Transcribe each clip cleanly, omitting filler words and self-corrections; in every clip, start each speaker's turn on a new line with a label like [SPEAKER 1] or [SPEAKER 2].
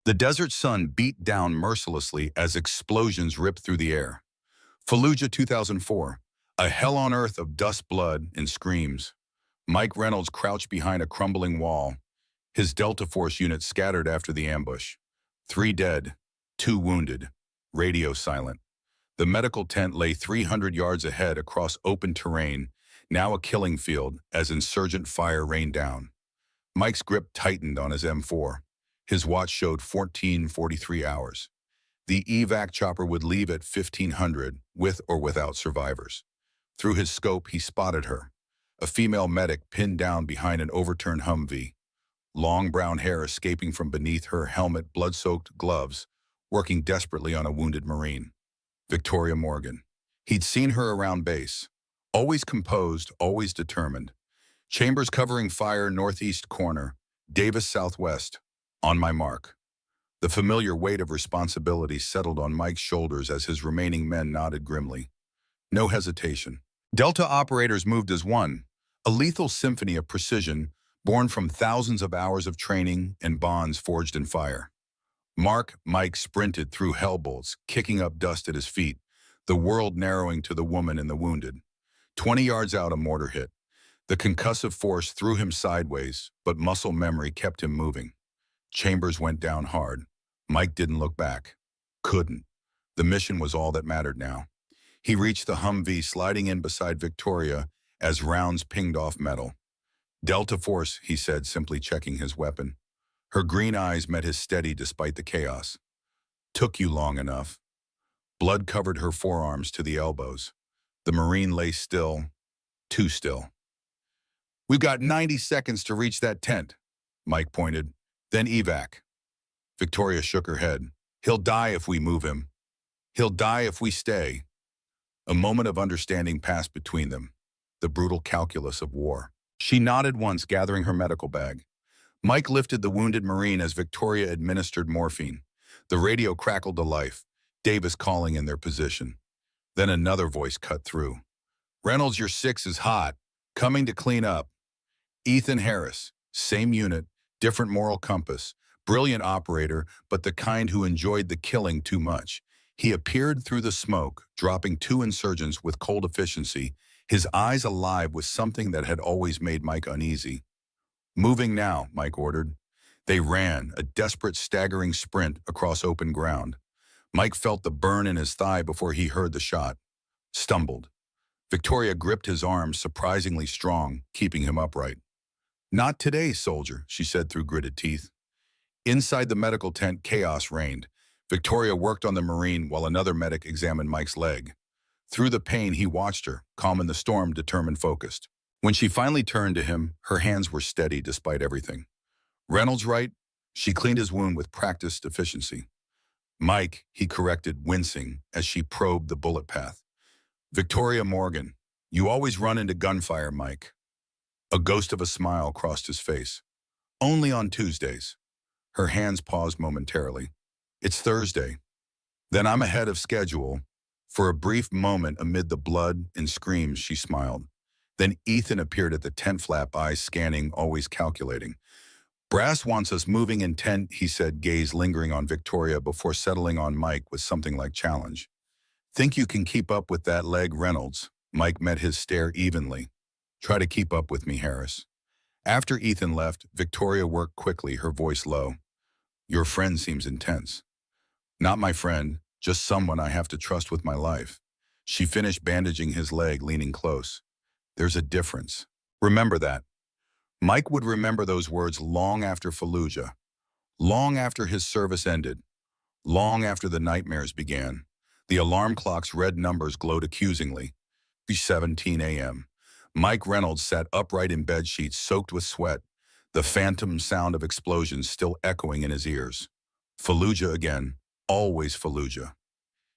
[SPEAKER 1] The desert sun beat down mercilessly as explosions ripped through the air. Fallujah 2004, a hell on earth of dust, blood, and screams. Mike Reynolds crouched behind a crumbling wall, his Delta Force unit scattered after the ambush. 3 dead, 2 wounded, radio silent. The medical tent lay 300 yards ahead across open terrain, now a killing field as insurgent fire rained down. Mike's grip tightened on his M4. His watch showed 14:43 hours. The evac chopper would leave at 1500, with or without survivors. Through his scope, he spotted her, a female medic pinned down behind an overturned Humvee, long brown hair escaping from beneath her helmet, blood-soaked gloves, working desperately on a wounded Marine. Victoria Morgan. He'd seen her around base, always composed, always determined. Chambers covering fire, northeast corner, Davis southwest. On my mark. The familiar weight of responsibility settled on Mike's shoulders as his remaining men nodded grimly. No hesitation. Delta operators moved as one, a lethal symphony of precision born from thousands of hours of training and bonds forged in fire. Mike sprinted through hellbolts, kicking up dust at his feet, the world narrowing to the woman and the wounded. 20 yards out, a mortar hit. The concussive force threw him sideways, but muscle memory kept him moving. Chambers went down hard. Mike didn't look back. Couldn't. The mission was all that mattered now. He reached the Humvee, sliding in beside Victoria as rounds pinged off metal. Delta Force, he said, simply checking his weapon. Her green eyes met his steady despite the chaos. Took you long enough. Blood covered her forearms to the elbows. The Marine lay still, too still. We've got 90 seconds to reach that tent, Mike pointed. Then evac. Victoria shook her head. He'll die if we move him. He'll die if we stay. A moment of understanding passed between them, the brutal calculus of war. She nodded once, gathering her medical bag. Mike lifted the wounded Marine as Victoria administered morphine. The radio crackled to life, Davis calling in their position. Then another voice cut through. Reynolds, your 6 is hot. Coming to clean up. Ethan Harris, same unit, different moral compass, brilliant operator, but the kind who enjoyed the killing too much. He appeared through the smoke, dropping 2 insurgents with cold efficiency, his eyes alive with something that had always made Mike uneasy. Moving now, Mike ordered. They ran, a desperate, staggering sprint across open ground. Mike felt the burn in his thigh before he heard the shot. Stumbled. Victoria gripped his arm, surprisingly strong, keeping him upright. Not today, soldier, she said through gritted teeth. Inside the medical tent, chaos reigned. Victoria worked on the Marine while another medic examined Mike's leg. Through the pain, he watched her, calm in the storm, determined, focused. When she finally turned to him, her hands were steady despite everything. Reynolds right? She cleaned his wound with practiced efficiency. Mike, he corrected, wincing as she probed the bullet path. Victoria Morgan, you always run into gunfire, Mike. A ghost of a smile crossed his face. Only on Tuesdays. Her hands paused momentarily. It's Thursday. Then I'm ahead of schedule. For a brief moment amid the blood and screams, she smiled. Then Ethan appeared at the tent flap, eyes scanning, always calculating. Brass wants us moving in tent, he said, gaze lingering on Victoria before settling on Mike with something like challenge. Think you can keep up with that leg, Reynolds? Mike met his stare evenly. Try to keep up with me, Harris. After Ethan left, Victoria worked quickly, her voice low. Your friend seems intense. Not my friend, just someone I have to trust with my life. She finished bandaging his leg, leaning close. There's a difference. Remember that. Mike would remember those words long after Fallujah, long after his service ended, long after the nightmares began. The alarm clock's red numbers glowed accusingly. 17 a.m. Mike Reynolds sat upright in bed sheets soaked with sweat, the phantom sound of explosions still echoing in his ears. Fallujah again, always Fallujah.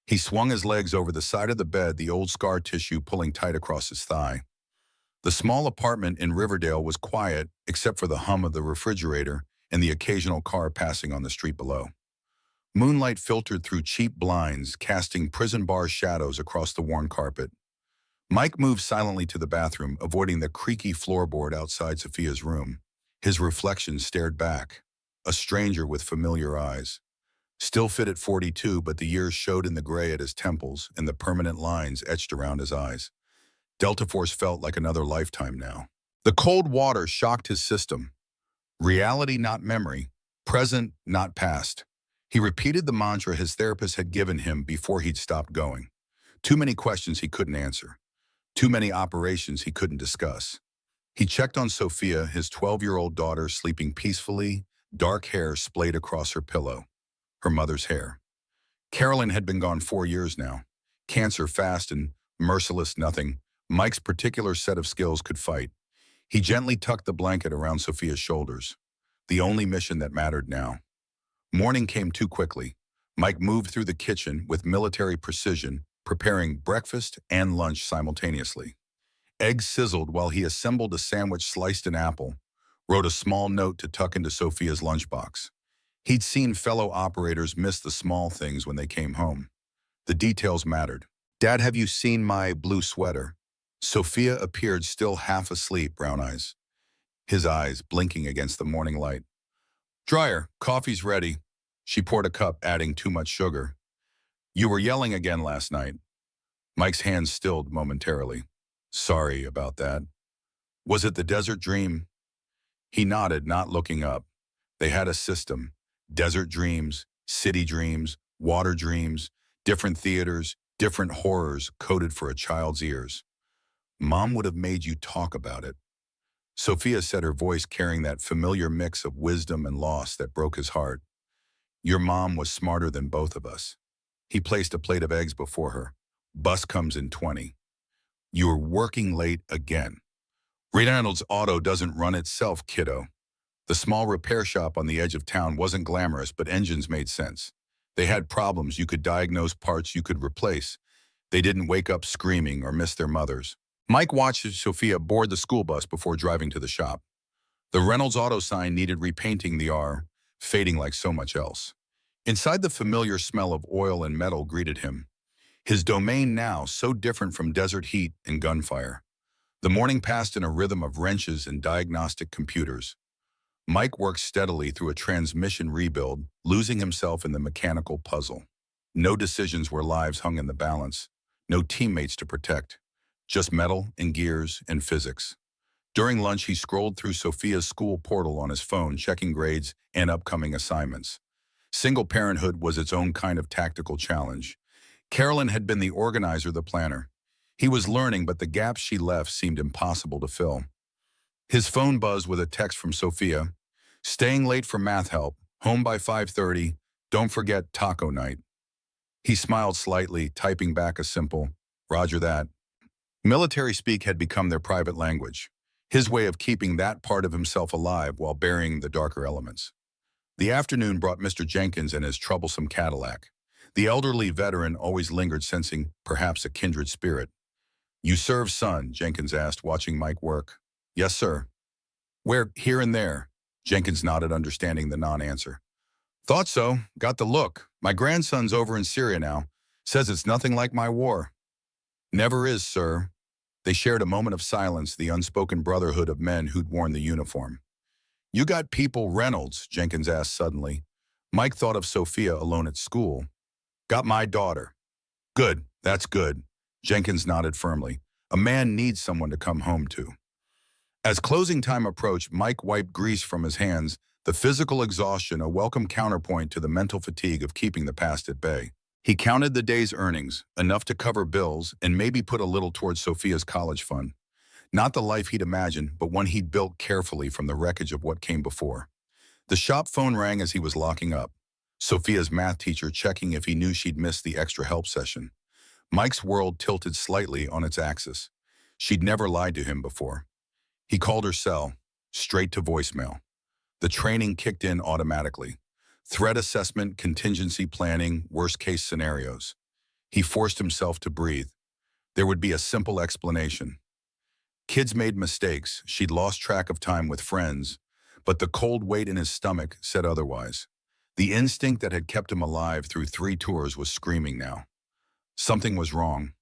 [SPEAKER 1] He swung his legs over the side of the bed, the old scar tissue pulling tight across his thigh. The small apartment in Riverdale was quiet except for the hum of the refrigerator and the occasional car passing on the street below. Moonlight filtered through cheap blinds, casting prison bar shadows across the worn carpet. Mike moved silently to the bathroom, avoiding the creaky floorboard outside Sophia's room. His reflection stared back. a stranger with familiar eyes. Still fit at 42, but the years showed in the gray at his temples and the permanent lines etched around his eyes. Delta Force felt like another lifetime now. The cold water shocked his system. Reality, not memory. Present, not past. He repeated the mantra his therapist had given him before he'd stopped going. Too many questions he couldn't answer. Too many operations he couldn't discuss. He checked on Sophia, his 12-year-old daughter, sleeping peacefully, dark hair splayed across her pillow. Her mother's hair. Carolyn had been gone 4 years now. Cancer fast and merciless nothing. Mike's particular set of skills could fight. He gently tucked the blanket around Sophia's shoulders. The only mission that mattered now. Morning came too quickly. Mike moved through the kitchen with military precision, preparing breakfast and lunch simultaneously. Eggs sizzled while he assembled a sandwich, sliced an apple, wrote a small note to tuck into Sophia's lunchbox. He'd seen fellow operators miss the small things when they came home. The details mattered. "Dad, have you seen my blue sweater?" Sophia appeared, still half asleep, brown eyes. His eyes blinking against the morning light. "Dryer, coffee's ready." She poured a cup, adding too much sugar. "You were yelling again last night." Mike's hands stilled momentarily. "Sorry about that." "Was it the desert dream?" He nodded, not looking up. They had a system. Desert dreams, city dreams, water dreams, different theaters, different horrors coded for a child's ears. "Mom would have made you talk about it." Sophia said, her voice carrying that familiar mix of wisdom and loss that broke his heart. "Your mom was smarter than both of us." He placed a plate of eggs before her. "Bus comes in 20. You're working late again." "Reynolds Auto doesn't run itself, kiddo." The small repair shop on the edge of town wasn't glamorous, but engines made sense. They had problems. You could diagnose, parts you could replace. They didn't wake up screaming or miss their mothers. Mike watched as Sophia board the school bus before driving to the shop. The Reynolds Auto sign needed repainting, the R, fading like so much else. Inside, the familiar smell of oil and metal greeted him. His domain now so different from desert heat and gunfire. The morning passed in a rhythm of wrenches and diagnostic computers. Mike worked steadily through a transmission rebuild, losing himself in the mechanical puzzle. No decisions where lives hung in the balance. No teammates to protect. Just metal and gears and physics. During lunch, he scrolled through Sophia's school portal on his phone, checking grades and upcoming assignments. Single parenthood was its own kind of tactical challenge. Carolyn had been the organizer, the planner. He was learning, but the gaps she left seemed impossible to fill. His phone buzzed with a text from Sophia. "Staying late for math help. Home by 5:30. Don't forget taco night." He smiled slightly, typing back a simple, "Roger that." Military speak had become their private language. His way of keeping that part of himself alive while burying the darker elements. The afternoon brought Mr. Jenkins and his troublesome Cadillac. The elderly veteran always lingered, sensing perhaps a kindred spirit. "You serve, son?" Jenkins asked, watching Mike work. "Yes, sir." "Where?" "Here and there." Jenkins nodded, understanding the non-answer. "Thought so. Got the look. My grandson's over in Syria now. Says it's nothing like my war." "Never is, sir." They shared a moment of silence, the unspoken brotherhood of men who'd worn the uniform. "You got people, Reynolds?" Jenkins asked suddenly. Mike thought of Sophia alone at school. "Got my daughter." "Good, that's good." Jenkins nodded firmly. A man needs someone to come home to. As closing time approached, Mike wiped grease from his hands, the physical exhaustion a welcome counterpoint to the mental fatigue of keeping the past at bay. He counted the day's earnings, enough to cover bills and maybe put a little towards Sophia's college fund. Not the life he'd imagined, but one he'd built carefully from the wreckage of what came before. The shop phone rang as he was locking up. Sophia's math teacher checking if he knew she'd missed the extra help session. Mike's world tilted slightly on its axis. She'd never lied to him before. He called her cell, straight to voicemail. The training kicked in automatically. Threat assessment, contingency planning, worst-case scenarios. He forced himself to breathe. There would be a simple explanation. Kids made mistakes. She'd lost track of time with friends, but the cold weight in his stomach said otherwise. The instinct that had kept him alive through 3 tours was screaming now. Something was wrong.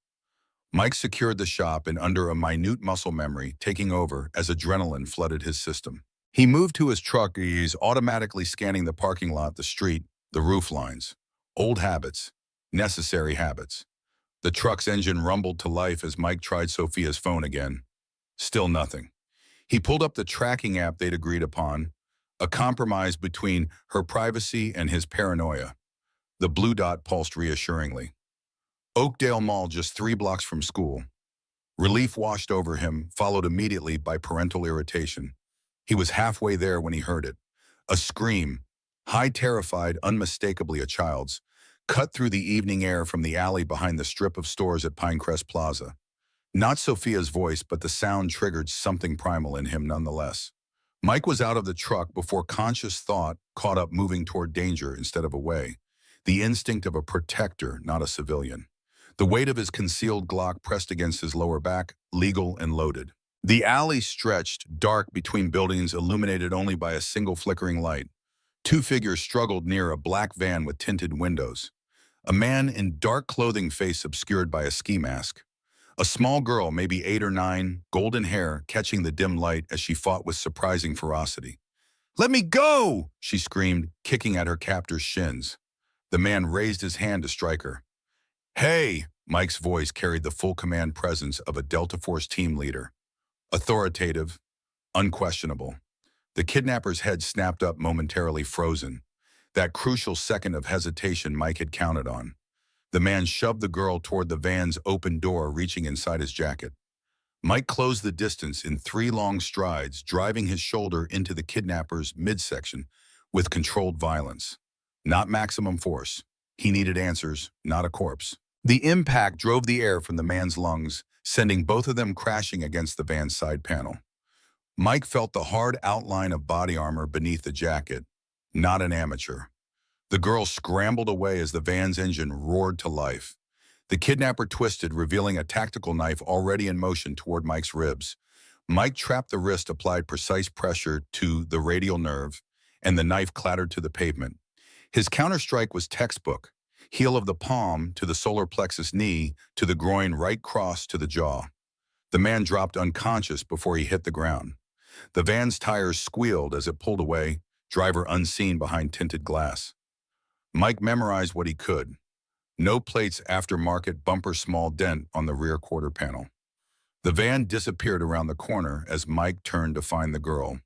[SPEAKER 1] Mike secured the shop and under a minute muscle memory taking over as adrenaline flooded his system. He moved to his truck. He's automatically scanning the parking lot, the street, the roof lines. Old habits, necessary habits. The truck's engine rumbled to life as Mike tried Sophia's phone again. Still nothing. He pulled up the tracking app they'd agreed upon, a compromise between her privacy and his paranoia. The blue dot pulsed reassuringly. Oakdale Mall, just 3 blocks from school. Relief washed over him, followed immediately by parental irritation. He was halfway there when he heard it. A scream, high, terrified, unmistakably a child's, cut through the evening air from the alley behind the strip of stores at Pinecrest Plaza. Not Sophia's voice, but the sound triggered something primal in him nonetheless. Mike was out of the truck before conscious thought caught up, moving toward danger instead of away. The instinct of a protector, not a civilian. The weight of his concealed Glock pressed against his lower back, legal and loaded. The alley stretched, dark between buildings, illuminated only by a single flickering light. 2 figures struggled near a black van with tinted windows. A man in dark clothing, face obscured by a ski mask. A small girl, maybe 8 or 9, golden hair, catching the dim light as she fought with surprising ferocity. "Let me go!" she screamed, kicking at her captor's shins. The man raised his hand to strike her. "Hey!" Mike's voice carried the full command presence of a Delta Force team leader. Authoritative, unquestionable. The kidnapper's head snapped up, momentarily frozen. That crucial second of hesitation Mike had counted on. The man shoved the girl toward the van's open door, reaching inside his jacket. Mike closed the distance in 3 long strides, driving his shoulder into the kidnapper's midsection with controlled violence. Not maximum force. He needed answers, not a corpse. The impact drove the air from the man's lungs, sending both of them crashing against the van's side panel. Mike felt the hard outline of body armor beneath the jacket. Not an amateur. The girl scrambled away as the van's engine roared to life. The kidnapper twisted, revealing a tactical knife already in motion toward Mike's ribs. Mike trapped the wrist, applied precise pressure to the radial nerve, and the knife clattered to the pavement. His counterstrike was textbook. Heel of the palm to the solar plexus knee, to the groin, right cross to the jaw. The man dropped unconscious before he hit the ground. The van's tires squealed as it pulled away, driver unseen behind tinted glass. Mike memorized what he could. No plates, aftermarket, bumper, small dent on the rear quarter panel. The van disappeared around the corner as Mike turned to find the girl.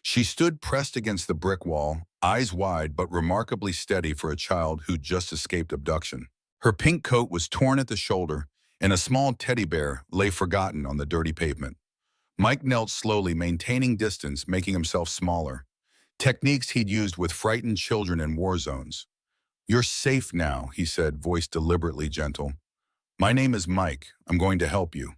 [SPEAKER 1] She stood pressed against the brick wall, eyes wide but remarkably steady for a child who'd just escaped abduction. Her pink coat was torn at the shoulder, and a small teddy bear lay forgotten on the dirty pavement. Mike knelt slowly, maintaining distance, making himself smaller. Techniques he'd used with frightened children in war zones. "You're safe now," he said, voice deliberately gentle. "My name is Mike. I'm going to help you."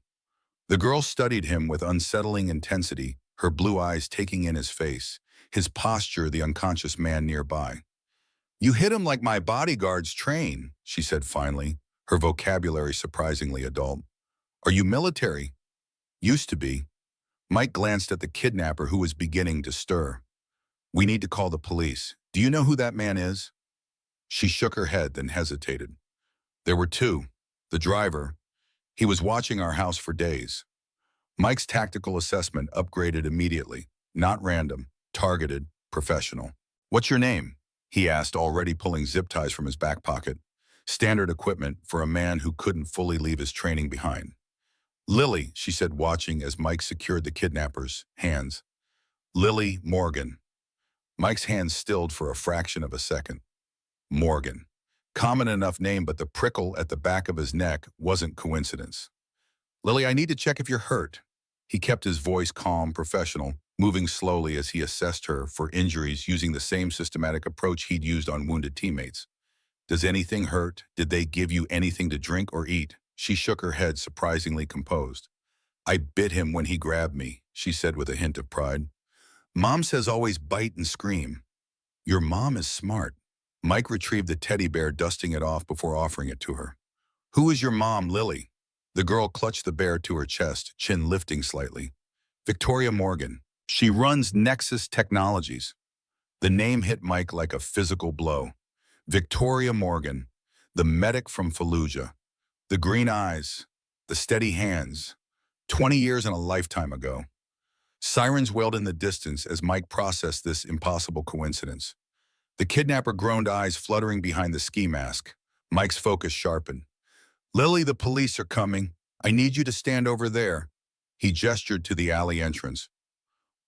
[SPEAKER 1] The girl studied him with unsettling intensity, her blue eyes taking in his face, his posture, the unconscious man nearby. "You hit him like my bodyguards train," she said finally, her vocabulary surprisingly adult. "Are you military?" "Used to be." Mike glanced at the kidnapper, who was beginning to stir. "We need to call the police. Do you know who that man is?" She shook her head, then hesitated. "There were 2. The driver. He was watching our house for days." Mike's tactical assessment upgraded immediately. Not random, targeted, professional. "What's your name?" he asked, already pulling zip ties from his back pocket. Standard equipment for a man who couldn't fully leave his training behind. "Lily," she said, watching as Mike secured the kidnapper's hands. "Lily Morgan." Mike's hands stilled for a fraction of a second. Morgan. Common enough name, but the prickle at the back of his neck wasn't coincidence. "Lily, I need to check if you're hurt." He kept his voice calm, professional, moving slowly as he assessed her for injuries using the same systematic approach he'd used on wounded teammates. "Does anything hurt? Did they give you anything to drink or eat?" She shook her head, surprisingly composed. "I bit him when he grabbed me," she said with a hint of pride. "Mom says always bite and scream." "Your mom is smart." Mike retrieved the teddy bear, dusting it off before offering it to her. "Who is your mom, Lily?" The girl clutched the bear to her chest, chin lifting slightly. "Victoria Morgan. She runs Nexus Technologies." The name hit Mike like a physical blow. Victoria Morgan, the medic from Fallujah. The green eyes, the steady hands. 20 years and a lifetime ago. Sirens wailed in the distance as Mike processed this impossible coincidence. The kidnapper groaned, eyes fluttering behind the ski mask. Mike's focus sharpened. "Lily, the police are coming. I need you to stand over there." He gestured to the alley entrance.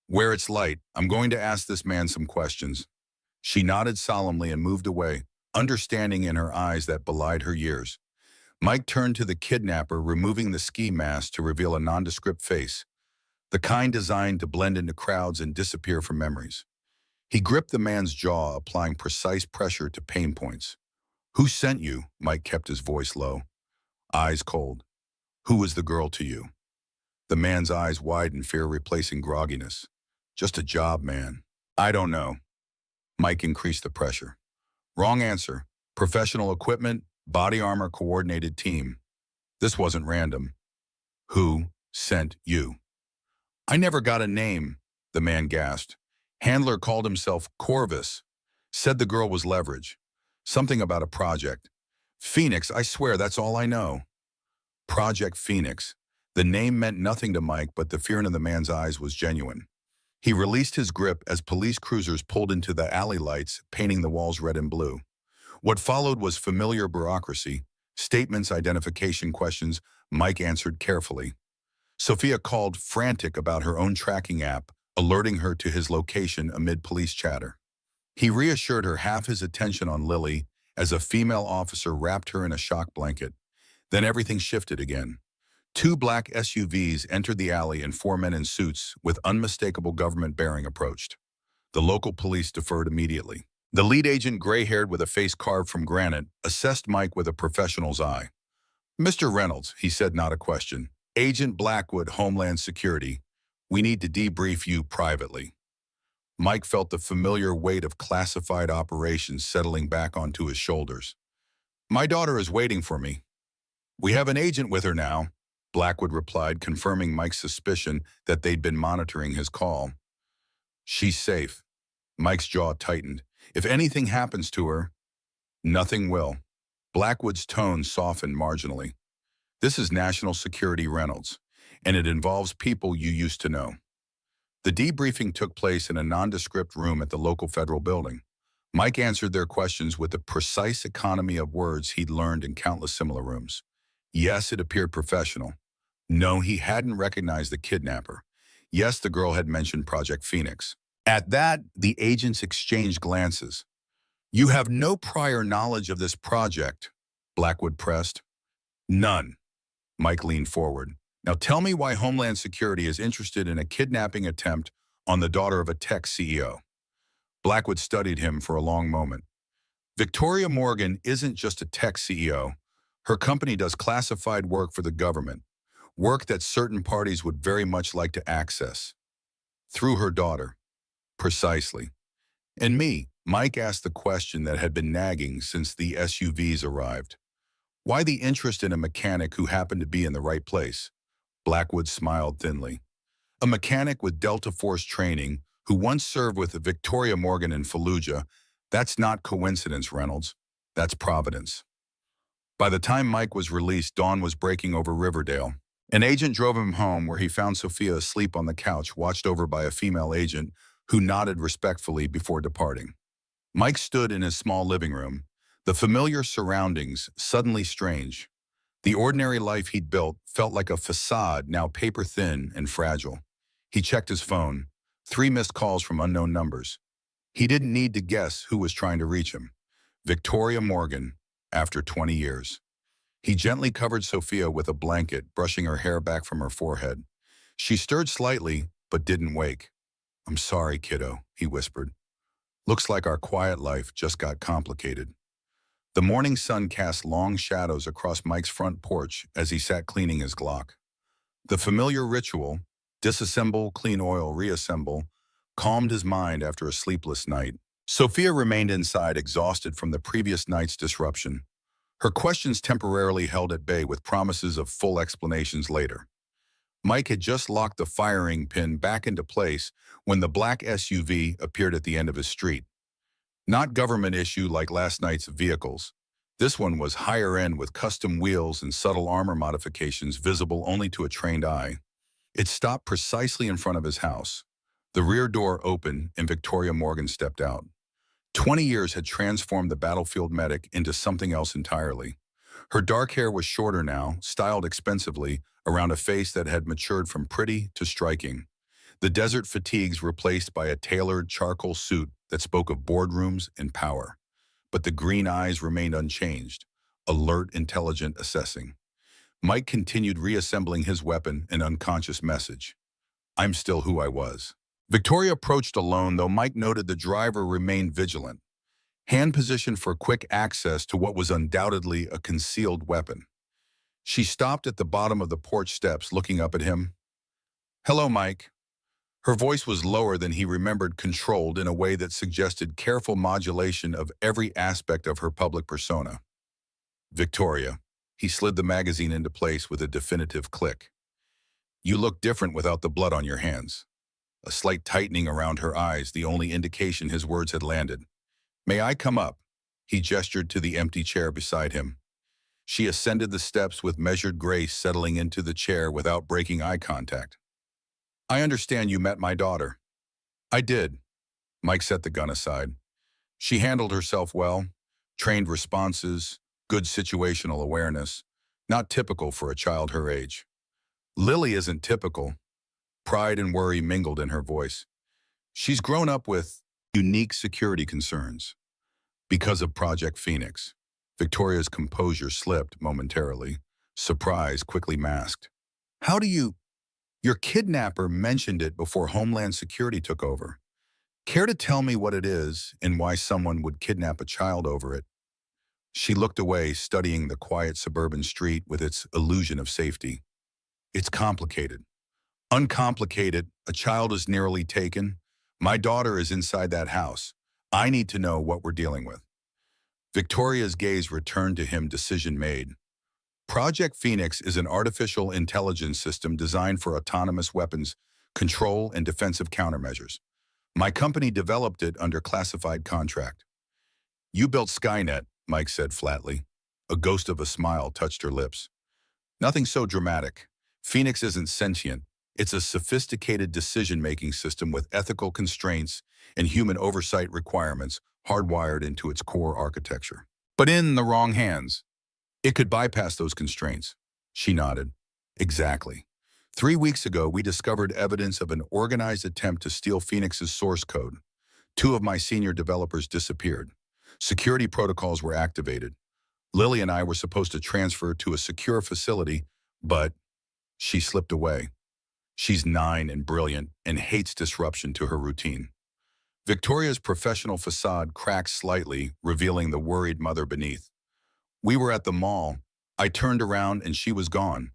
[SPEAKER 1] "Where it's light, I'm going to ask this man some questions." She nodded solemnly and moved away, understanding in her eyes that belied her years. Mike turned to the kidnapper, removing the ski mask to reveal a nondescript face, the kind designed to blend into crowds and disappear from memories. He gripped the man's jaw, applying precise pressure to pain points. "Who sent you?" Mike kept his voice low, eyes cold. "Who was the girl to you?" The man's eyes widened, fear replacing grogginess. "Just a job, man." "I don't know." Mike increased the pressure. "Wrong answer. Professional equipment, body armor coordinated team. This wasn't random." "Who sent you?" "I never got a name," the man gasped. "Handler called himself Corvus. Said the girl was leverage. Something about a project. Phoenix, I swear that's all I know." Project Phoenix. The name meant nothing to Mike, but the fear in the man's eyes was genuine. He released his grip as police cruisers pulled into the alley lights, painting the walls red and blue. What followed was familiar bureaucracy, statements, identification questions. Mike answered carefully. Sophia called, frantic about her own tracking app, alerting her to his location amid police chatter. He reassured her, half his attention on Lily, as a female officer wrapped her in a shock blanket. Then everything shifted again. Two black SUVs entered the alley and four men in suits with unmistakable government bearing approached. The local police deferred immediately. The lead agent, gray-haired with a face carved from granite, assessed Mike with a professional's eye. "Mr. Reynolds," he said, not a question. "Agent Blackwood, Homeland Security. We need to debrief you privately." Mike felt the familiar weight of classified operations settling back onto his shoulders. "My daughter is waiting for me." "We have an agent with her now," Blackwood replied, confirming Mike's suspicion that they'd been monitoring his call. "She's safe." Mike's jaw tightened. "If anything happens to her..." "Nothing will." Blackwood's tone softened marginally. "This is National Security, Reynolds, and it involves people you used to know." The debriefing took place in a nondescript room at the local federal building. Mike answered their questions with the precise economy of words he'd learned in countless similar rooms. Yes, it appeared professional. No, he hadn't recognized the kidnapper. Yes, the girl had mentioned Project Phoenix. At that, the agents exchanged glances. "You have no prior knowledge of this project," Blackwood pressed. "None." Mike leaned forward. "Now tell me why Homeland Security is interested in a kidnapping attempt on the daughter of a tech CEO. Blackwood studied him for a long moment. "Victoria Morgan isn't just a tech CEO. Her company does classified work for the government, work that certain parties would very much like to access. Through her daughter." "Precisely." "And me," Mike asked the question that had been nagging since the SUVs arrived. "Why the interest in a mechanic who happened to be in the right place?" Blackwood smiled thinly. "A mechanic with Delta Force training who once served with Victoria Morgan in Fallujah. That's not coincidence, Reynolds. That's providence." By the time Mike was released, dawn was breaking over Riverdale. An agent drove him home, where he found Sophia asleep on the couch, watched over by a female agent who nodded respectfully before departing. Mike stood in his small living room, the familiar surroundings suddenly strange. The ordinary life he'd built felt like a facade, now paper-thin and fragile. He checked his phone. 3 missed calls from unknown numbers. He didn't need to guess who was trying to reach him. Victoria Morgan, after 20 years. He gently covered Sophia with a blanket, brushing her hair back from her forehead. She stirred slightly, but didn't wake. "I'm sorry, kiddo," he whispered. "Looks like our quiet life just got complicated." The morning sun cast long shadows across Mike's front porch as he sat cleaning his Glock. The familiar ritual, disassemble, clean oil, reassemble, calmed his mind after a sleepless night. Sophia remained inside, exhausted from the previous night's disruption. Her questions temporarily held at bay, with promises of full explanations later. Mike had just locked the firing pin back into place when the black SUV appeared at the end of his street. Not government issue like last night's vehicles. This one was higher end, with custom wheels and subtle armor modifications visible only to a trained eye. It stopped precisely in front of his house. The rear door opened and Victoria Morgan stepped out. 20 years had transformed the battlefield medic into something else entirely. Her dark hair was shorter now, styled expensively, around a face that had matured from pretty to striking. The desert fatigues replaced by a tailored charcoal suit that spoke of boardrooms and power. But the green eyes remained unchanged, alert, intelligent, assessing. Mike continued reassembling his weapon, an unconscious message. I'm still who I was. Victoria approached alone, though Mike noted the driver remained vigilant, hand positioned for quick access to what was undoubtedly a concealed weapon. She stopped at the bottom of the porch steps, looking up at him. Hello, Mike. Her voice was lower than he remembered, controlled in a way that suggested careful modulation of every aspect of her public persona. Victoria. He slid the magazine into place with a definitive click. You look different without the blood on your hands. A slight tightening around her eyes, the only indication his words had landed. May I come up? He gestured to the empty chair beside him. She ascended the steps with measured grace, settling into the chair without breaking eye contact. I understand you met my daughter. I did. Mike set the gun aside. She handled herself well, trained responses, good situational awareness, not typical for a child her age. Lily isn't typical. Pride and worry mingled in her voice. She's grown up with unique security concerns. Because of Project Phoenix, Victoria's composure slipped momentarily, surprise quickly masked. How do you... Your kidnapper mentioned it before Homeland Security took over. Care to tell me what it is and why someone would kidnap a child over it? She looked away, studying the quiet suburban street with its illusion of safety. It's complicated. Uncomplicated, a child is nearly taken. My daughter is inside that house. I need to know what we're dealing with. Victoria's gaze returned to him, decision made. Project Phoenix is an artificial intelligence system designed for autonomous weapons, control, and defensive countermeasures. My company developed it under classified contract. You built Skynet, Mike said flatly. A ghost of a smile touched her lips. Nothing so dramatic. Phoenix isn't sentient. It's a sophisticated decision-making system with ethical constraints and human oversight requirements hardwired into its core architecture. But in the wrong hands, it could bypass those constraints. She nodded. Exactly. 3 weeks ago, we discovered evidence of an organized attempt to steal Phoenix's source code. 2 of my senior developers disappeared. Security protocols were activated. Lily and I were supposed to transfer to a secure facility, but she slipped away. She's 9 and brilliant and hates disruption to her routine. Victoria's professional facade cracked slightly, revealing the worried mother beneath. We were at the mall. I turned around and she was gone.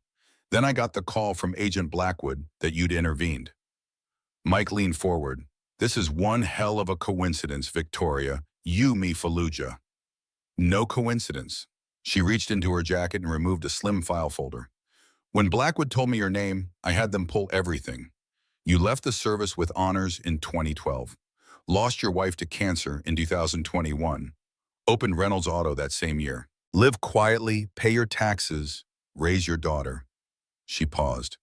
[SPEAKER 1] Then I got the call from Agent Blackwood that you'd intervened. Mike leaned forward. This is one hell of a coincidence, Victoria. You, me, Fallujah. No coincidence. She reached into her jacket and removed a slim file folder. When Blackwood told me your name, I had them pull everything. You left the service with honors in 2012. Lost your wife to cancer in 2021. Opened Reynolds Auto that same year. Live quietly, pay your taxes, raise your daughter. She paused.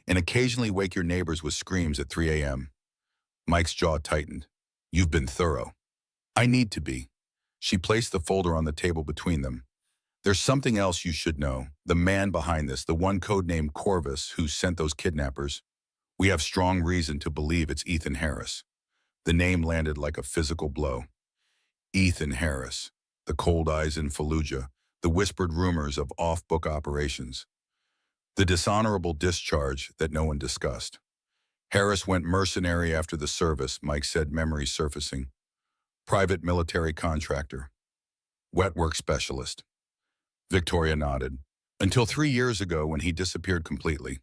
[SPEAKER 1] And occasionally wake your neighbors with screams at 3 a.m. Mike's jaw tightened. You've been thorough. I need to be. She placed the folder on the table between them. There's something else you should know. The man behind this, the one codenamed Corvus who sent those kidnappers. We have strong reason to believe it's Ethan Harris. The name landed like a physical blow. Ethan Harris. The cold eyes in Fallujah. The whispered rumors of off-book operations. The dishonorable discharge that no one discussed. Harris went mercenary after the service, Mike said, memories surfacing. Private military contractor. Wet work specialist. Victoria nodded. Until 3 years ago when he disappeared completely.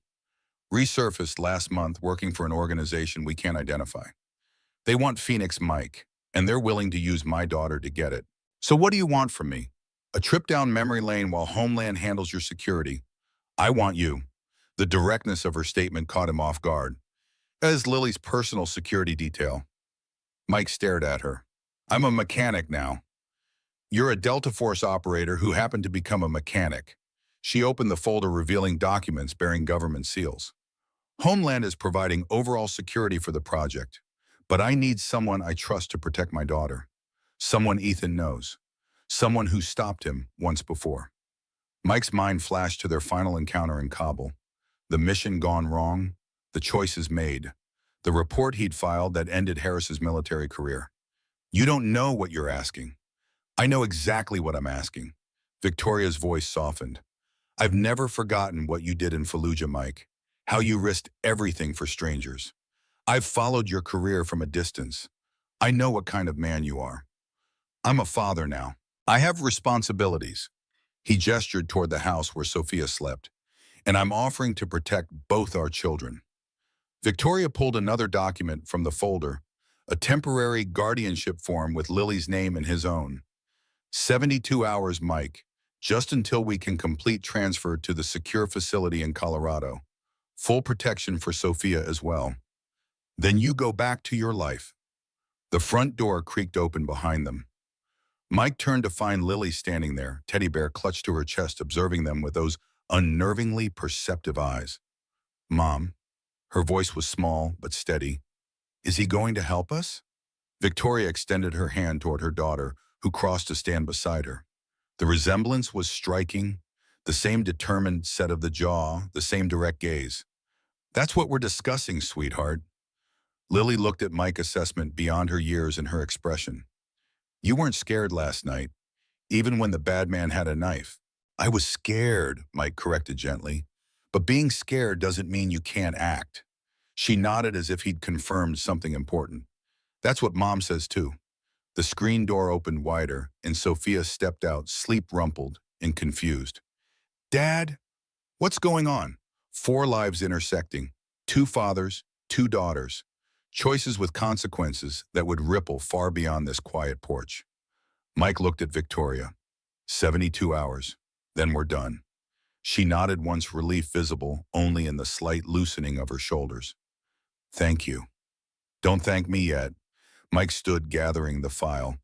[SPEAKER 1] Resurfaced last month working for an organization we can't identify. They want Phoenix Mike, and they're willing to use my daughter to get it. So what do you want from me? A trip down memory lane while Homeland handles your security. I want you. The directness of her statement caught him off guard. As Lily's personal security detail. Mike stared at her. I'm a mechanic now. You're a Delta Force operator who happened to become a mechanic. She opened the folder revealing documents bearing government seals. Homeland is providing overall security for the project, but I need someone I trust to protect my daughter. Someone Ethan knows. Someone who stopped him once before. Mike's mind flashed to their final encounter in Kabul. The mission gone wrong, the choices made, the report he'd filed that ended Harris's military career. You don't know what you're asking. I know exactly what I'm asking. Victoria's voice softened. I've never forgotten what you did in Fallujah, Mike. How you risked everything for strangers. I've followed your career from a distance. I know what kind of man you are. I'm a father now. I have responsibilities. He gestured toward the house where Sophia slept. And I'm offering to protect both our children. Victoria pulled another document from the folder, a temporary guardianship form with Lily's name and his own. 72 hours, Mike, just until we can complete transfer to the secure facility in Colorado. Full protection for Sophia as well. Then you go back to your life. The front door creaked open behind them. Mike turned to find Lily standing there, teddy bear clutched to her chest, observing them with those unnervingly perceptive eyes. Mom, her voice was small but steady. Is he going to help us? Victoria extended her hand toward her daughter, who crossed to stand beside her. The resemblance was striking, the same determined set of the jaw, the same direct gaze. That's what we're discussing, sweetheart. Lily looked at Mike's assessment beyond her years and her expression. You weren't scared last night, even when the bad man had a knife. I was scared, Mike corrected gently. But being scared doesn't mean you can't act. She nodded as if he'd confirmed something important. That's what Mom says too. The screen door opened wider, and Sophia stepped out, sleep-rumpled and confused. Dad, what's going on? 4 lives intersecting. 2 fathers, 2 daughters. Choices with consequences that would ripple far beyond this quiet porch. Mike looked at Victoria. 72 hours. Then we're done. She nodded, once relief visible only in the slight loosening of her shoulders. Thank you. Don't thank me yet. Mike stood, gathering the file.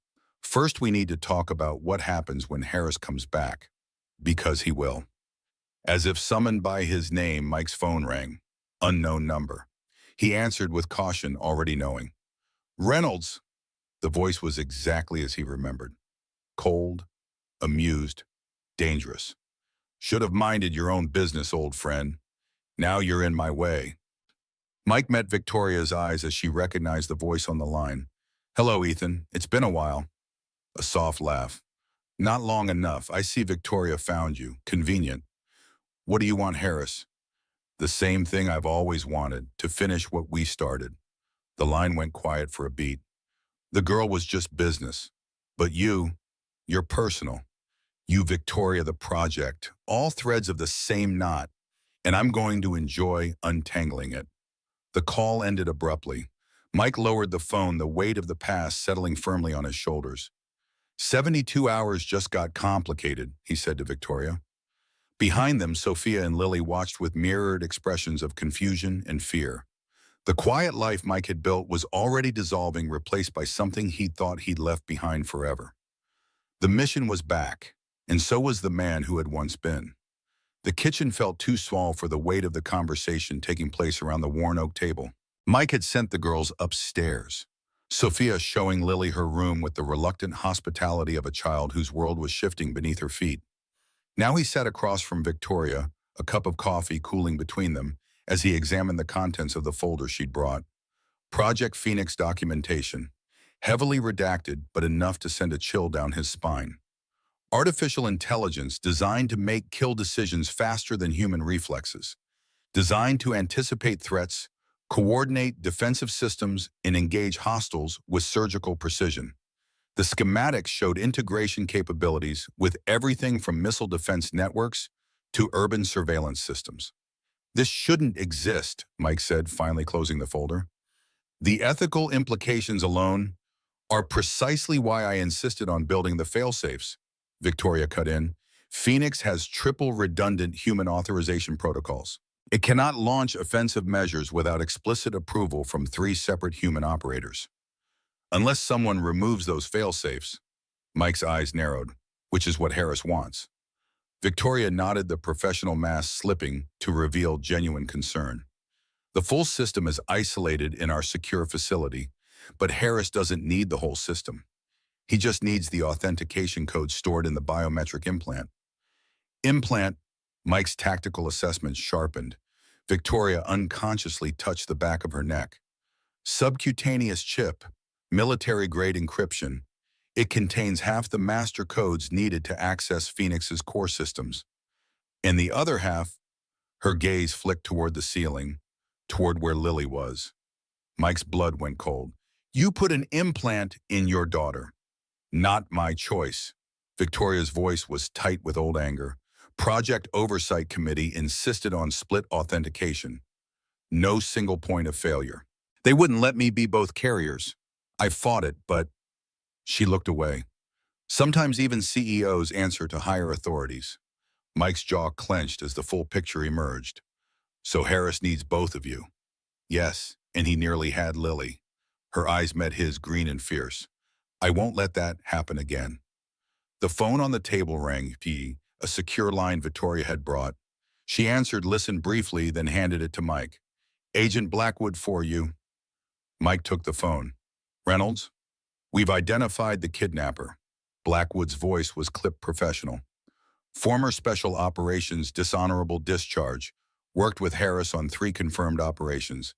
[SPEAKER 1] First, we need to talk about what happens when Harris comes back. Because he will. As if summoned by his name, Mike's phone rang. Unknown number. He answered with caution, already knowing. Reynolds. The voice was exactly as he remembered. Cold, amused, dangerous. Should have minded your own business, old friend. Now you're in my way. Mike met Victoria's eyes as she recognized the voice on the line. Hello, Ethan. It's been a while. A soft laugh. Not long enough. I see Victoria found you. Convenient. What do you want, Harris? The same thing I've always wanted, to finish what we started. The line went quiet for a beat. The girl was just business. But you're personal. You, Victoria, the project, all threads of the same knot, and I'm going to enjoy untangling it. The call ended abruptly. Mike lowered the phone, the weight of the past settling firmly on his shoulders. 72 hours just got complicated, he said to Victoria. Behind them, Sophia and Lily watched with mirrored expressions of confusion and fear. The quiet life Mike had built was already dissolving, replaced by something he thought he'd left behind forever. The mission was back, and so was the man who had once been. The kitchen felt too small for the weight of the conversation taking place around the worn oak table. Mike had sent the girls upstairs, Sophia showing Lily her room with the reluctant hospitality of a child whose world was shifting beneath her feet. Now he sat across from Victoria, a cup of coffee cooling between them, as he examined the contents of the folder she'd brought. Project Phoenix documentation, heavily redacted but enough to send a chill down his spine. Artificial intelligence designed to make kill decisions faster than human reflexes, designed to anticipate threats, coordinate defensive systems, and engage hostiles with surgical precision. The schematics showed integration capabilities with everything from missile defense networks to urban surveillance systems. This shouldn't exist, Mike said, finally closing the folder. The ethical implications alone are precisely why I insisted on building the failsafes, Victoria cut in. Phoenix has triple redundant human authorization protocols. It cannot launch offensive measures without explicit approval from 3 separate human operators. Unless someone removes those failsafes, Mike's eyes narrowed, which is what Harris wants. Victoria nodded, the professional mask slipping to reveal genuine concern. The full system is isolated in our secure facility, but Harris doesn't need the whole system. He just needs the authentication code stored in the biometric implant. Implant, Mike's tactical assessment sharpened. Victoria unconsciously touched the back of her neck. Subcutaneous chip, military-grade encryption. It contains half the master codes needed to access Phoenix's core systems. And the other half, her gaze flicked toward the ceiling, toward where Lily was. Mike's blood went cold. You put an implant in your daughter. Not my choice. Victoria's voice was tight with old anger. Project Oversight Committee insisted on split authentication. No single point of failure. They wouldn't let me be both carriers. I fought it, but... She looked away. Sometimes even CEOs answer to higher authorities. Mike's jaw clenched as the full picture emerged. So Harris needs both of you. Yes, and he nearly had Lily. Her eyes met his, green and fierce. I won't let that happen again. The phone on the table rang, a secure line Victoria had brought. She answered, listened briefly, then handed it to Mike. Agent Blackwood for you. Mike took the phone. Reynolds? We've identified the kidnapper. Blackwood's voice was clipped professional. Former Special Operations dishonorable discharge. Worked with Harris on 3 confirmed operations.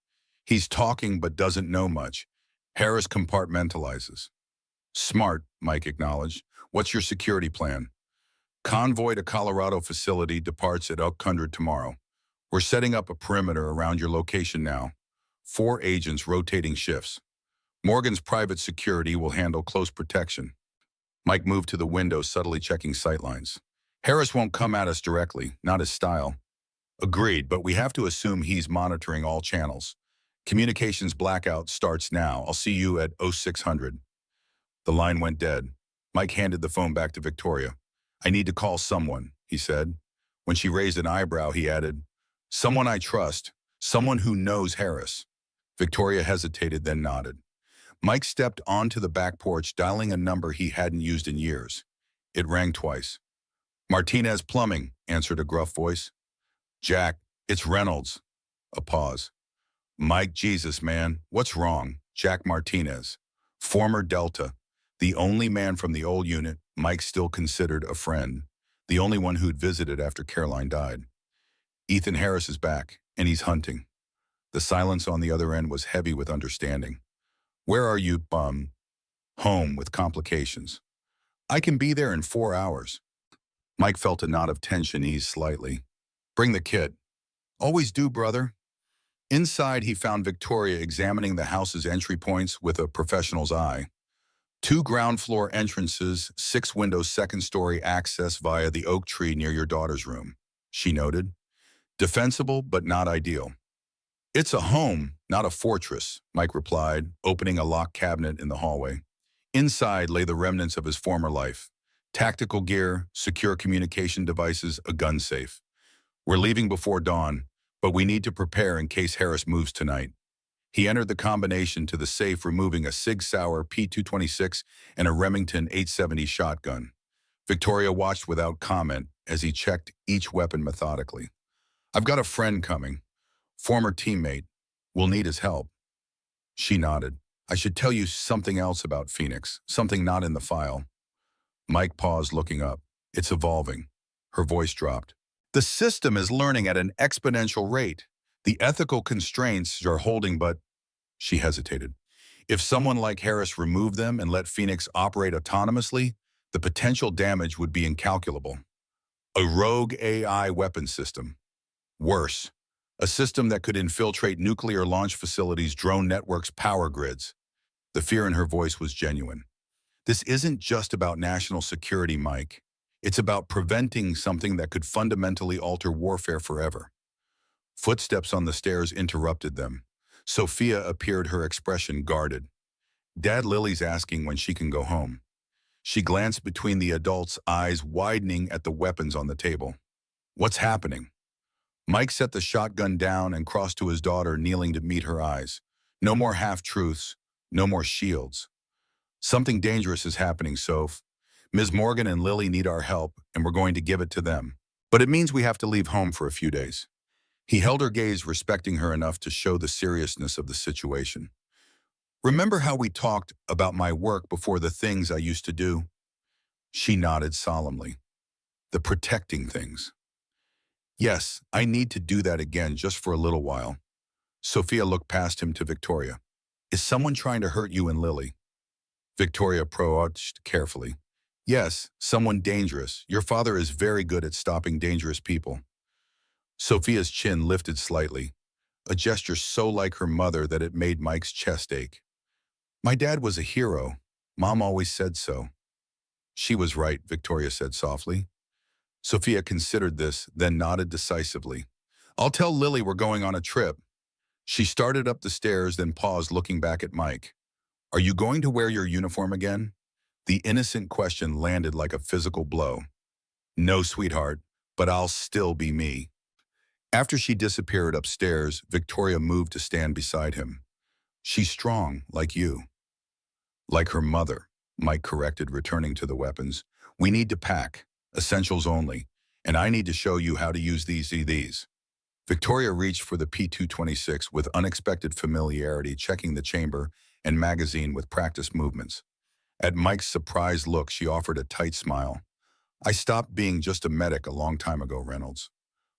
[SPEAKER 1] He's talking but doesn't know much. Harris compartmentalizes. Smart, Mike acknowledged. What's your security plan? Convoy to Colorado facility departs at Elk Hundred tomorrow. We're setting up a perimeter around your location now. 4 agents rotating shifts. Morgan's private security will handle close protection. Mike moved to the window, subtly checking sightlines. Harris won't come at us directly, not his style. Agreed, but we have to assume he's monitoring all channels. Communications blackout starts now. I'll see you at 0600. The line went dead. Mike handed the phone back to Victoria. I need to call someone, he said. When she raised an eyebrow, he added, someone I trust, someone who knows Harris. Victoria hesitated, then nodded. Mike stepped onto the back porch, dialing a number he hadn't used in years. It rang twice. Martinez Plumbing, answered a gruff voice. Jack, it's Reynolds. A pause. Mike, Jesus, man, what's wrong? Jack Martinez, former Delta, the only man from the old unit Mike still considered a friend, the only one who'd visited after Caroline died. Ethan Harris is back, and he's hunting. The silence on the other end was heavy with understanding. Where are you, bum? Home with complications. I can be there in 4 hours. Mike felt a knot of tension ease slightly. Bring the kit. Always do, brother. Inside, he found Victoria examining the house's entry points with a professional's eye. 2 ground floor entrances, 6 windows, second-story access via the oak tree near your daughter's room, she noted. Defensible, but not ideal. It's a home, not a fortress, Mike replied, opening a locked cabinet in the hallway. Inside lay the remnants of his former life. Tactical gear, secure communication devices, a gun safe. We're leaving before dawn, but we need to prepare in case Harris moves tonight. He entered the combination to the safe, removing a Sig Sauer P226 and a Remington 870 shotgun. Victoria watched without comment as he checked each weapon methodically. I've got a friend coming. Former teammate. We'll need his help. She nodded. I should tell you something else about Phoenix, something not in the file. Mike paused, looking up. It's evolving. Her voice dropped. The system is learning at an exponential rate. The ethical constraints are holding, but... She hesitated. If someone like Harris removed them and let Phoenix operate autonomously, the potential damage would be incalculable. A rogue AI weapon system. Worse, a system that could infiltrate nuclear launch facilities, drone networks, power grids. The fear in her voice was genuine. This isn't just about national security, Mike. It's about preventing something that could fundamentally alter warfare forever. Footsteps on the stairs interrupted them. Sophia appeared, her expression guarded. Dad, Lily's asking when she can go home. She glanced between the adults, eyes widening at the weapons on the table. What's happening? Mike set the shotgun down and crossed to his daughter, kneeling to meet her eyes. No more half-truths, no more shields. Something dangerous is happening, Soph. Ms. Morgan and Lily need our help, and we're going to give it to them. But it means we have to leave home for a few days. He held her gaze, respecting her enough to show the seriousness of the situation. Remember how we talked about my work before, the things I used to do? She nodded solemnly. The protecting things. Yes, I need to do that again just for a little while. Sophia looked past him to Victoria. Is someone trying to hurt you and Lily? Victoria approached carefully. Yes, someone dangerous. Your father is very good at stopping dangerous people. Sophia's chin lifted slightly, a gesture so like her mother that it made Mike's chest ache. My dad was a hero. Mom always said so. She was right, Victoria said softly. Sophia considered this, then nodded decisively. I'll tell Lily we're going on a trip. She started up the stairs, then paused, looking back at Mike. Are you going to wear your uniform again? The innocent question landed like a physical blow. No, sweetheart, but I'll still be me. After she disappeared upstairs, Victoria moved to stand beside him. She's strong, like you. Like her mother, Mike corrected, returning to the weapons. We need to pack, essentials only, and I need to show you how to use these. Victoria reached for the P226 with unexpected familiarity, checking the chamber and magazine with practiced movements. At Mike's surprised look, she offered a tight smile. I stopped being just a medic a long time ago, Reynolds.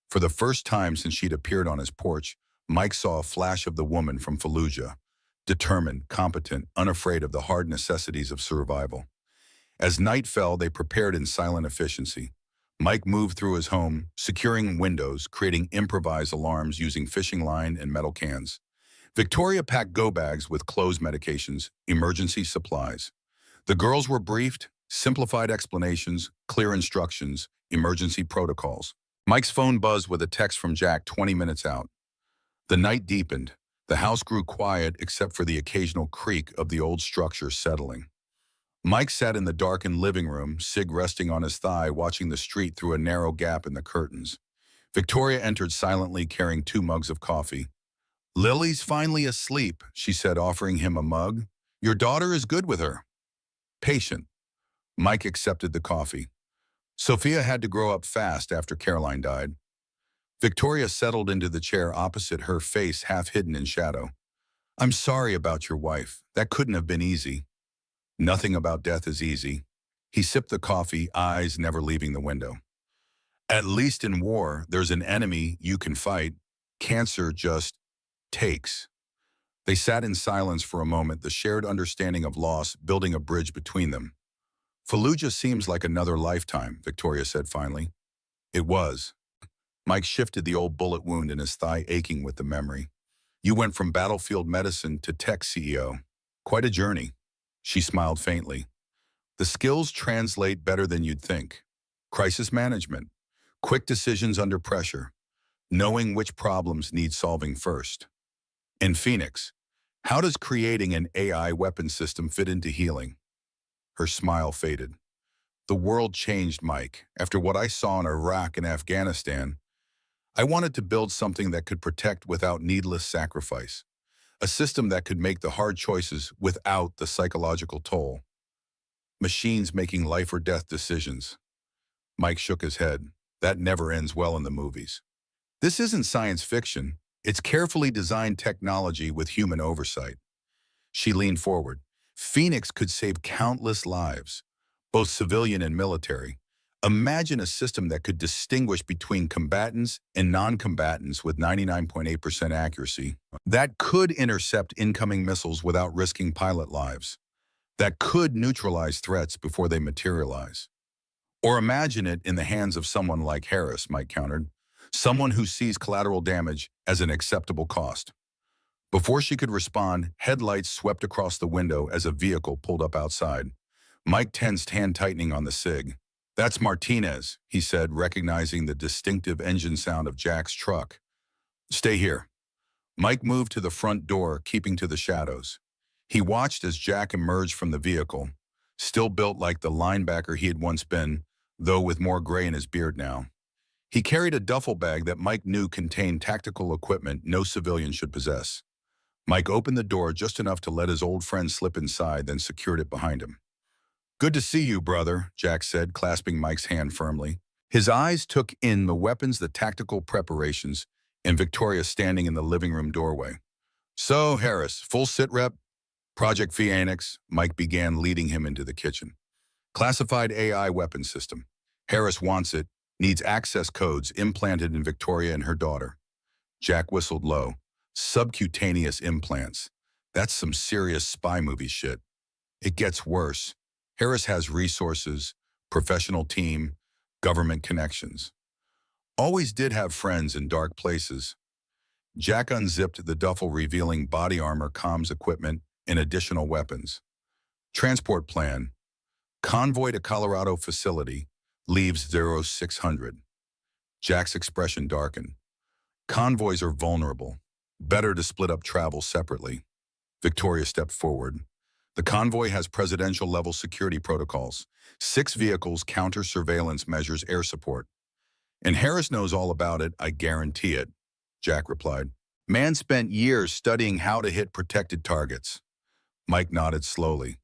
[SPEAKER 1] For the first time since she'd appeared on his porch, Mike saw a flash of the woman from Fallujah, determined, competent, unafraid of the hard necessities of survival. As night fell, they prepared in silent efficiency. Mike moved through his home, securing windows, creating improvised alarms using fishing line and metal cans. Victoria packed go bags with clothes, medications, emergency supplies. The girls were briefed, simplified explanations, clear instructions, emergency protocols. Mike's phone buzzed with a text from Jack 20 minutes out. The night deepened. The house grew quiet except for the occasional creak of the old structure settling. Mike sat in the darkened living room, cig resting on his thigh, watching the street through a narrow gap in the curtains. Victoria entered silently, carrying 2 mugs of coffee. Lily's finally asleep, she said, offering him a mug. Your daughter is good with her. Patient. Mike accepted the coffee. Sophia had to grow up fast after Caroline died. Victoria settled into the chair opposite her, face half hidden in shadow. I'm sorry about your wife. That couldn't have been easy. Nothing about death is easy. He sipped the coffee, eyes never leaving the window. At least in war, there's an enemy you can fight. Cancer just takes. They sat in silence for a moment, the shared understanding of loss building a bridge between them. Fallujah seems like another lifetime, Victoria said finally. It was. Mike shifted, the old bullet wound in his thigh aching with the memory. You went from battlefield medicine to tech CEO. Quite a journey. She smiled faintly. The skills translate better than you'd think. Crisis management, quick decisions under pressure, knowing which problems need solving first. In Phoenix, how does creating an AI weapon system fit into healing? Her smile faded. The world changed, Mike. After what I saw in Iraq and Afghanistan, I wanted to build something that could protect without needless sacrifice. A system that could make the hard choices without the psychological toll. Machines making life or death decisions. Mike shook his head. That never ends well in the movies. This isn't science fiction. It's carefully designed technology with human oversight. She leaned forward. Phoenix could save countless lives, both civilian and military. Imagine a system that could distinguish between combatants and non-combatants with 99.8% accuracy. That could intercept incoming missiles without risking pilot lives. That could neutralize threats before they materialize. Or imagine it in the hands of someone like Harris, Mike countered. Someone who sees collateral damage as an acceptable cost. Before she could respond, headlights swept across the window as a vehicle pulled up outside. Mike tensed, hand tightening on the cig. That's Martinez, he said, recognizing the distinctive engine sound of Jack's truck. Stay here. Mike moved to the front door, keeping to the shadows. He watched as Jack emerged from the vehicle, still built like the linebacker he had once been, though with more gray in his beard now. He carried a duffel bag that Mike knew contained tactical equipment no civilian should possess. Mike opened the door just enough to let his old friend slip inside, then secured it behind him. Good to see you, brother, Jack said, clasping Mike's hand firmly. His eyes took in the weapons, the tactical preparations, and Victoria standing in the living room doorway. "So, Harris, full sit rep? Project Phoenix." Mike began leading him into the kitchen. "Classified AI weapon system. Harris wants it, needs access codes implanted in Victoria and her daughter." Jack whistled low. "Subcutaneous implants. That's some serious spy movie shit." "It gets worse. Harris has resources, professional team, government connections. Always did have friends in dark places." Jack unzipped the duffel revealing body armor, comms equipment, and additional weapons. "Transport plan. Convoy to Colorado facility. Leaves 0600. Jack's expression darkened. "Convoys are vulnerable. Better to split up travel separately." Victoria stepped forward. "The convoy has presidential-level security protocols. 6 vehicles, counter-surveillance measures, air support." "And Harris knows all about it, I guarantee it," Jack replied. "Man spent years studying how to hit protected targets." Mike nodded slowly.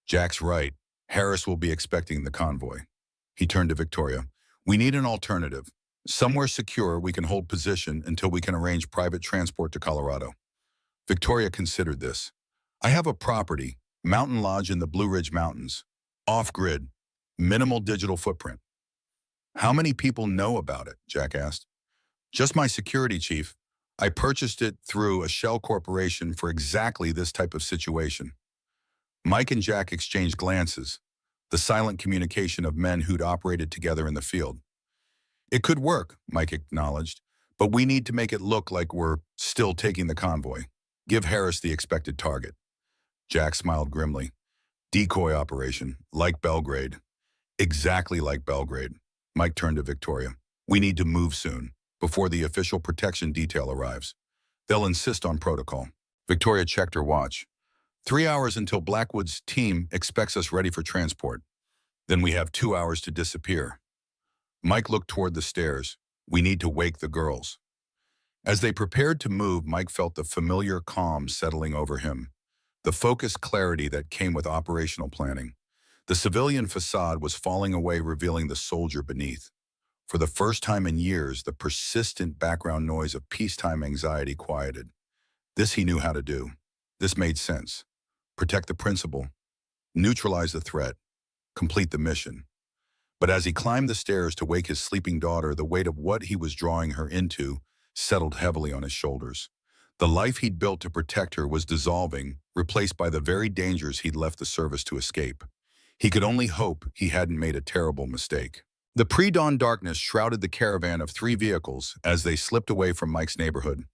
[SPEAKER 1] "Jack's right. Harris will be expecting the convoy." He turned to Victoria. "We need an alternative. Somewhere secure we can hold position until we can arrange private transport to Colorado." Victoria considered this. "I have a property, mountain lodge in the Blue Ridge Mountains. Off-grid, minimal digital footprint." "How many people know about it?" Jack asked. "Just my security chief. I purchased it through a shell corporation for exactly this type of situation." Mike and Jack exchanged glances, the silent communication of men who'd operated together in the field. "It could work," Mike acknowledged, "but we need to make it look like we're still taking the convoy. Give Harris the expected target." Jack smiled grimly. "Decoy operation, like Belgrade." "Exactly like Belgrade." Mike turned to Victoria. "We need to move soon, before the official protection detail arrives. They'll insist on protocol." Victoria checked her watch. 3 hours until Blackwood's team expects us ready for transport. Then we have 2 hours to disappear." Mike looked toward the stairs. "We need to wake the girls." As they prepared to move, Mike felt the familiar calm settling over him, the focused clarity that came with operational planning. The civilian facade was falling away, revealing the soldier beneath. For the first time in years, the persistent background noise of peacetime anxiety quieted. This he knew how to do. This made sense. Protect the principal, neutralize the threat, complete the mission. But as he climbed the stairs to wake his sleeping daughter, the weight of what he was drawing her into settled heavily on his shoulders. The life he'd built to protect her was dissolving, replaced by the very dangers he'd left the service to escape. He could only hope he hadn't made a terrible mistake. The pre-dawn darkness shrouded the caravan of 3 vehicles as they slipped away from Mike's neighborhood.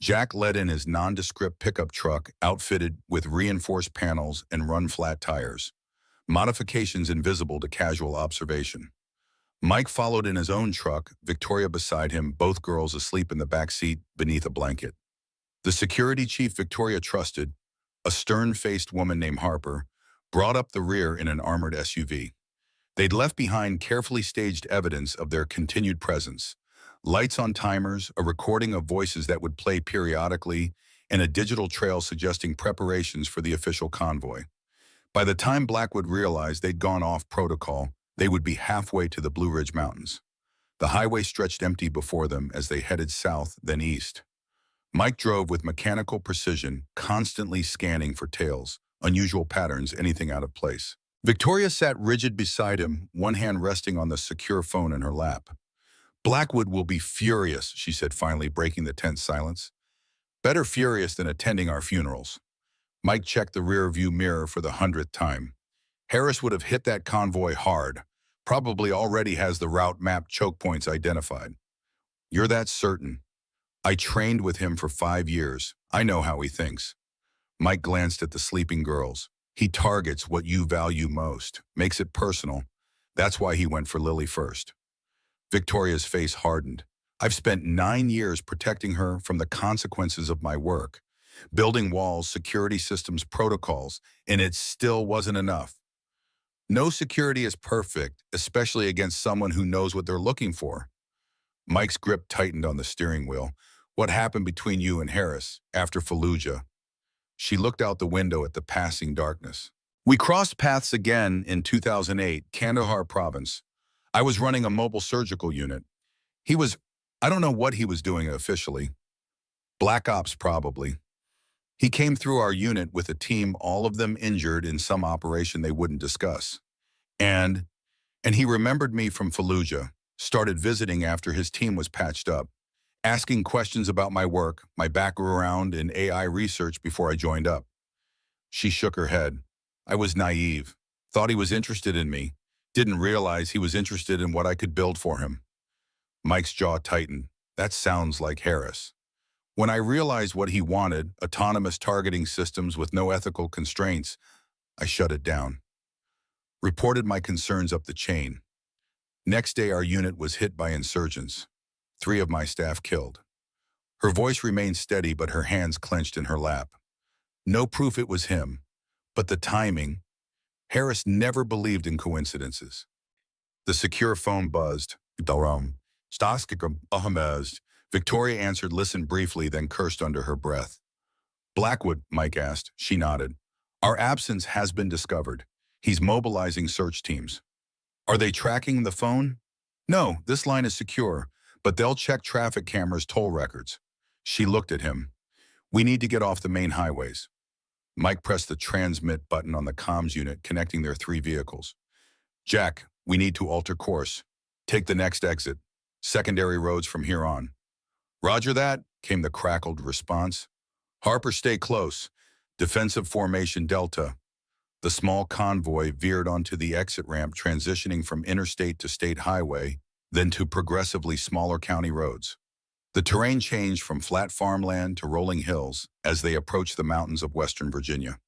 [SPEAKER 1] Jack led in his nondescript pickup truck outfitted with reinforced panels and run-flat tires, modifications invisible to casual observation. Mike followed in his own truck, Victoria beside him, both girls asleep in the back seat beneath a blanket. The security chief Victoria trusted, a stern-faced woman named Harper, brought up the rear in an armored SUV. They'd left behind carefully staged evidence of their continued presence. Lights on timers, a recording of voices that would play periodically, and a digital trail suggesting preparations for the official convoy. By the time Blackwood realized they'd gone off protocol, they would be halfway to the Blue Ridge Mountains. The highway stretched empty before them as they headed south, then east. Mike drove with mechanical precision, constantly scanning for tails, unusual patterns, anything out of place. Victoria sat rigid beside him, one hand resting on the secure phone in her lap. "Blackwood will be furious," she said, finally breaking the tense silence. "Better furious than attending our funerals." Mike checked the rear-view mirror for the 100th time. Harris would have hit that convoy hard. Probably already has the route map choke points identified. "You're that certain?" "I trained with him for 5 years. I know how he thinks." Mike glanced at the sleeping girls. "He targets what you value most, makes it personal. That's why he went for Lily first." Victoria's face hardened. "I've spent 9 years protecting her from the consequences of my work, building walls, security systems, protocols, and it still wasn't enough." "No security is perfect, especially against someone who knows what they're looking for." Mike's grip tightened on the steering wheel. "What happened between you and Harris after Fallujah?" She looked out the window at the passing darkness. "We crossed paths again in 2008, Kandahar province. I was running a mobile surgical unit. He was I don't know what he was doing officially. Black Ops probably. He came through our unit with a team, all of them injured in some operation they wouldn't discuss. And, and he remembered me from Fallujah, started visiting after his team was patched up, asking questions about my work, my background in AI research before I joined up. She shook her head. I was naive, thought he was interested in me, didn't realize he was interested in what I could build for him. Mike's jaw tightened. That sounds like Harris. When I realized what he wanted, autonomous targeting systems with no ethical constraints, I shut it down. Reported my concerns up the chain. Next day, our unit was hit by insurgents. 3 of my staff killed. Her voice remained steady, but her hands clenched in her lap. No proof it was him, but the timing. Harris never believed in coincidences. The secure phone buzzed. Victoria answered, listened briefly, then cursed under her breath. Blackwood, Mike asked. She nodded. Our absence has been discovered. He's mobilizing search teams. Are they tracking the phone? No, this line is secure, but they'll check traffic cameras, toll records. She looked at him. We need to get off the main highways. Mike pressed the transmit button on the comms unit connecting their 3 vehicles. Jack, we need to alter course. Take the next exit. Secondary roads from here on. Roger that, came the crackled response. Harper, stay close. Defensive formation Delta. The small convoy veered onto the exit ramp, transitioning from interstate to state highway, then to progressively smaller county roads. The terrain changed from flat farmland to rolling hills as they approached the mountains of Western Virginia.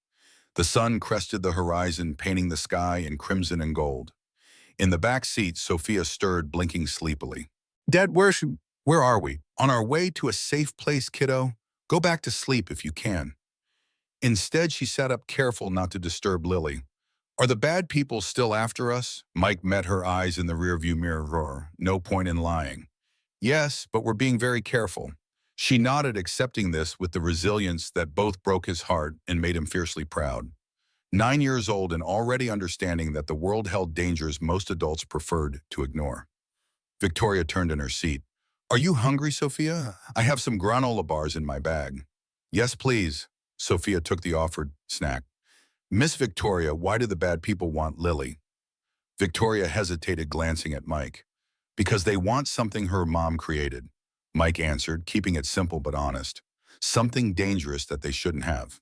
[SPEAKER 1] The sun crested the horizon, painting the sky in crimson and gold. In the back seat, Sophia stirred, blinking sleepily. Dad, where are we? On our way to a safe place, kiddo. Go back to sleep if you can. Instead, she sat up, careful not to disturb Lily. Are the bad people still after us? Mike met her eyes in the rearview mirror. No point in lying. Yes, but we're being very careful. She nodded, accepting this with the resilience that both broke his heart and made him fiercely proud. 9 years old and already understanding that the world held dangers most adults preferred to ignore. Victoria turned in her seat. Are you hungry, Sophia? I have some granola bars in my bag. Yes, please. Sophia took the offered snack. Miss Victoria, why do the bad people want Lily? Victoria hesitated, glancing at Mike. Because they want something her mom created. Mike answered, keeping it simple but honest. Something dangerous that they shouldn't have.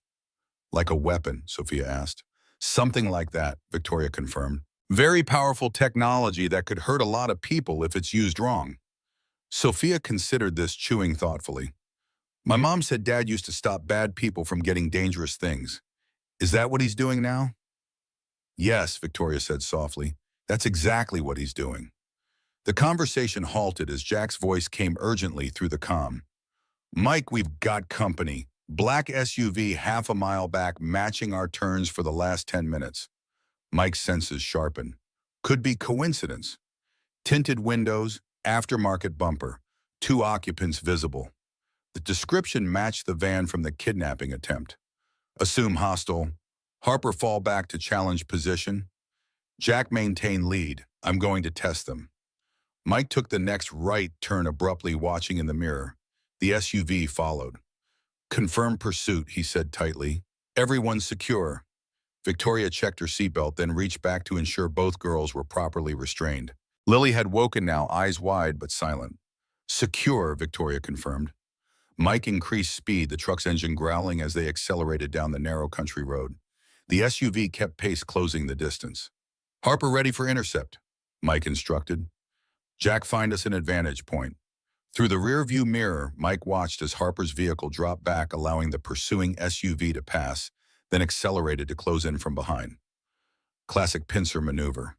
[SPEAKER 1] Like a weapon, Sophia asked. Something like that, Victoria confirmed. Very powerful technology that could hurt a lot of people if it's used wrong. Sophia considered this, chewing thoughtfully. My mom said Dad used to stop bad people from getting dangerous things. Is that what he's doing now? Yes, Victoria said softly. That's exactly what he's doing. The conversation halted as Jack's voice came urgently through the comm. Mike, we've got company. Black SUV half a mile back, matching our turns for the last 10 minutes. Mike's senses sharpened. Could be coincidence. Tinted windows, aftermarket bumper, 2 occupants visible. The description matched the van from the kidnapping attempt. Assume hostile. Harper fall back to challenge position. Jack maintain lead. I'm going to test them. Mike took the next right turn abruptly, watching in the mirror. The SUV followed. Confirm pursuit, he said tightly. Everyone's secure. Victoria checked her seatbelt, then reached back to ensure both girls were properly restrained. Lily had woken now, eyes wide but silent. Secure, Victoria confirmed. Mike increased speed, the truck's engine growling as they accelerated down the narrow country road. The SUV kept pace, closing the distance. Harper ready for intercept, Mike instructed. Jack, find us an advantage point. Through the rearview mirror, Mike watched as Harper's vehicle dropped back, allowing the pursuing SUV to pass, then accelerated to close in from behind. Classic pincer maneuver.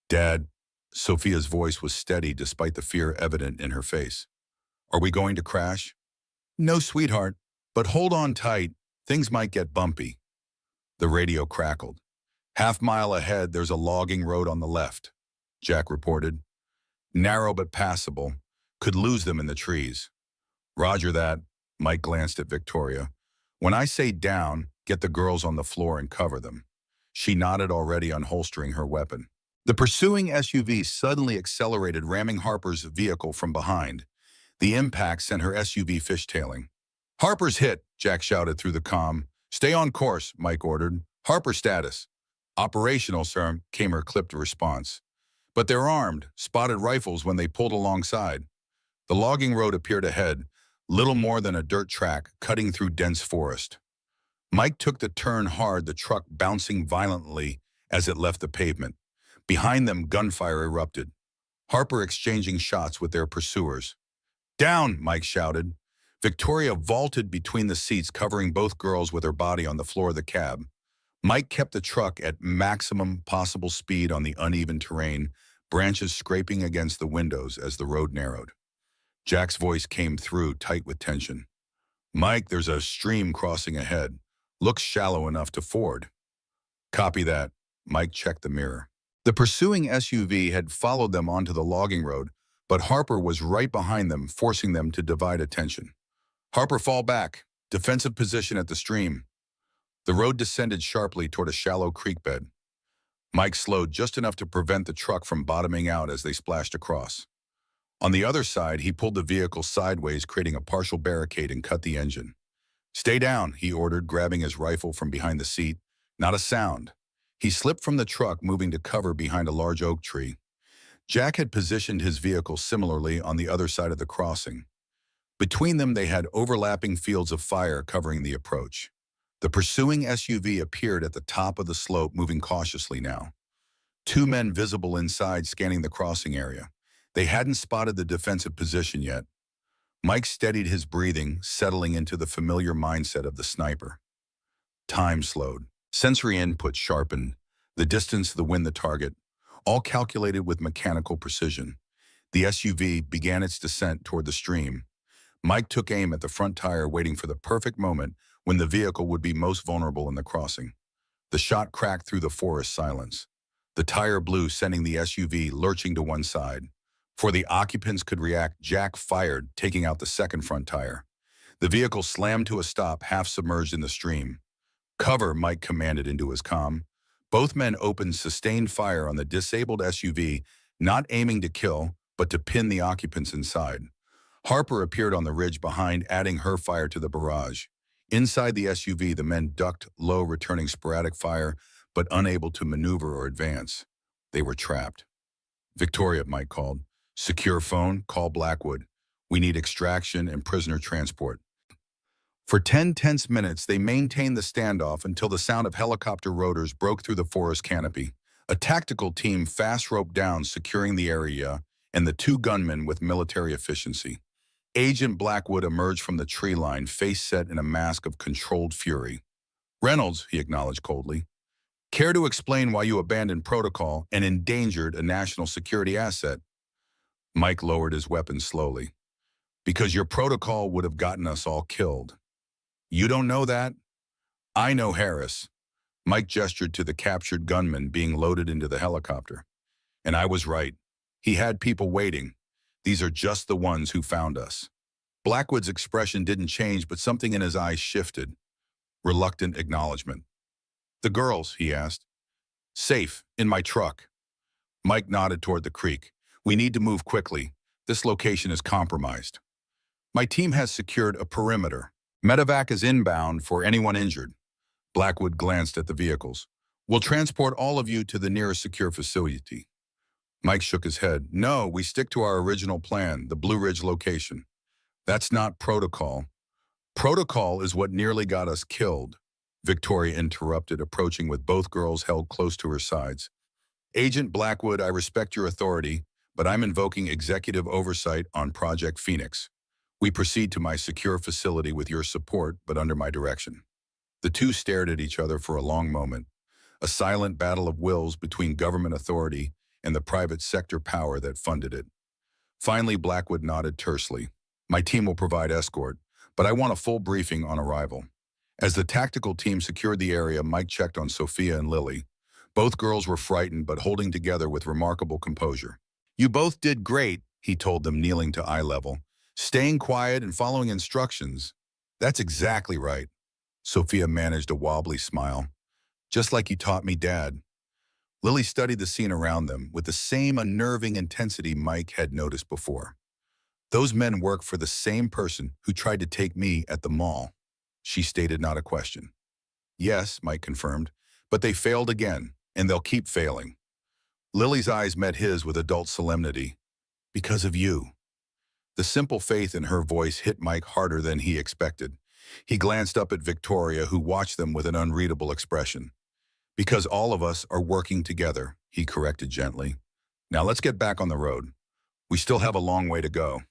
[SPEAKER 1] Dad, Sophia's voice was steady despite the fear evident in her face. Are we going to crash? No, sweetheart, but hold on tight. Things might get bumpy. The radio crackled. Half-mile ahead, there's a logging road on the left, Jack reported. Narrow but passable. Could lose them in the trees. Roger that, Mike glanced at Victoria. When I say down, get the girls on the floor and cover them. She nodded, already unholstering her weapon. The pursuing SUV suddenly accelerated, ramming Harper's vehicle from behind. The impact sent her SUV fishtailing. "Harper's hit," Jack shouted through the comm. "Stay on course," Mike ordered. "Harper status." "Operational, sir," came her clipped response. "But they're armed, spotted rifles when they pulled alongside." The logging road appeared ahead, little more than a dirt track cutting through dense forest. Mike took the turn hard, the truck bouncing violently as it left the pavement. Behind them, gunfire erupted. Harper exchanging shots with their pursuers. "Down!" Mike shouted. Victoria vaulted between the seats, covering both girls with her body on the floor of the cab. Mike kept the truck at maximum possible speed on the uneven terrain, branches scraping against the windows as the road narrowed. Jack's voice came through, tight with tension. "Mike, there's a stream crossing ahead. Looks shallow enough to ford." "Copy that." Mike checked the mirror. The pursuing SUV had followed them onto the logging road, but Harper was right behind them, forcing them to divide attention. "Harper, fall back. Defensive position at the stream." The road descended sharply toward a shallow creek bed. Mike slowed just enough to prevent the truck from bottoming out as they splashed across. On the other side, he pulled the vehicle sideways, creating a partial barricade, and cut the engine. "Stay down," he ordered, grabbing his rifle from behind the seat. Not a sound. He slipped from the truck, moving to cover behind a large oak tree. Jack had positioned his vehicle similarly on the other side of the crossing. Between them, they had overlapping fields of fire covering the approach. The pursuing SUV appeared at the top of the slope, moving cautiously now. Two men visible inside, scanning the crossing area. They hadn't spotted the defensive position yet. Mike steadied his breathing, settling into the familiar mindset of the sniper. Time slowed. Sensory input sharpened. The distance, the wind, the target, all calculated with mechanical precision. The SUV began its descent toward the stream. Mike took aim at the front tire, waiting for the perfect moment when the vehicle would be most vulnerable in the crossing. The shot cracked through the forest silence. The tire blew, sending the SUV lurching to one side. Before the occupants could react, Jack fired, taking out the second front tire. The vehicle slammed to a stop, half submerged in the stream. "Cover," Mike commanded into his comm. Both men opened sustained fire on the disabled SUV, not aiming to kill, but to pin the occupants inside. Harper appeared on the ridge behind, adding her fire to the barrage. Inside the SUV, the men ducked low, returning sporadic fire, but unable to maneuver or advance. They were trapped. "Victoria," Mike called. "Secure phone, call Blackwood. We need extraction and prisoner transport." For 10 tense minutes, they maintained the standoff until the sound of helicopter rotors broke through the forest canopy. A tactical team fast roped down, securing the area, and the two gunmen with military efficiency. Agent Blackwood emerged from the tree line, face set in a mask of controlled fury. "Reynolds," he acknowledged coldly, "care to explain why you abandoned protocol and endangered a national security asset?" Mike lowered his weapon slowly. "Because your protocol would have gotten us all killed." "You don't know that?" "I know Harris." Mike gestured to the captured gunman being loaded into the helicopter. "And I was right. He had people waiting. These are just the ones who found us." Blackwood's expression didn't change, but something in his eyes shifted. Reluctant acknowledgement. "The girls?" he asked. "Safe, in my truck." Mike nodded toward the creek. "We need to move quickly. This location is compromised." "My team has secured a perimeter. Medevac is inbound for anyone injured." Blackwood glanced at the vehicles. "We'll transport all of you to the nearest secure facility." Mike shook his head. "No, we stick to our original plan, the Blue Ridge location." "That's not protocol." "Protocol is what nearly got us killed," Victoria interrupted, approaching with both girls held close to her sides. "Agent Blackwood, I respect your authority, but I'm invoking executive oversight on Project Phoenix. We proceed to my secure facility with your support, but under my direction." The two stared at each other for a long moment, a silent battle of wills between government authority and the private sector power that funded it. Finally, Blackwood nodded tersely. "My team will provide escort, but I want a full briefing on arrival." As the tactical team secured the area, Mike checked on Sophia and Lily. Both girls were frightened, but holding together with remarkable composure. "You both did great," he told them, kneeling to eye level. "Staying quiet and following instructions." "That's exactly right." Sophia managed a wobbly smile. "Just like you taught me, Dad." Lily studied the scene around them with the same unnerving intensity Mike had noticed before. Those men work for the same person who tried to take me at the mall. She stated, not a question. Yes, Mike confirmed, but they failed again, and they'll keep failing. Lily's eyes met his with adult solemnity. Because of you. The simple faith in her voice hit Mike harder than he expected. He glanced up at Victoria, who watched them with an unreadable expression. Because all of us are working together, he corrected gently. Now let's get back on the road. We still have a long way to go.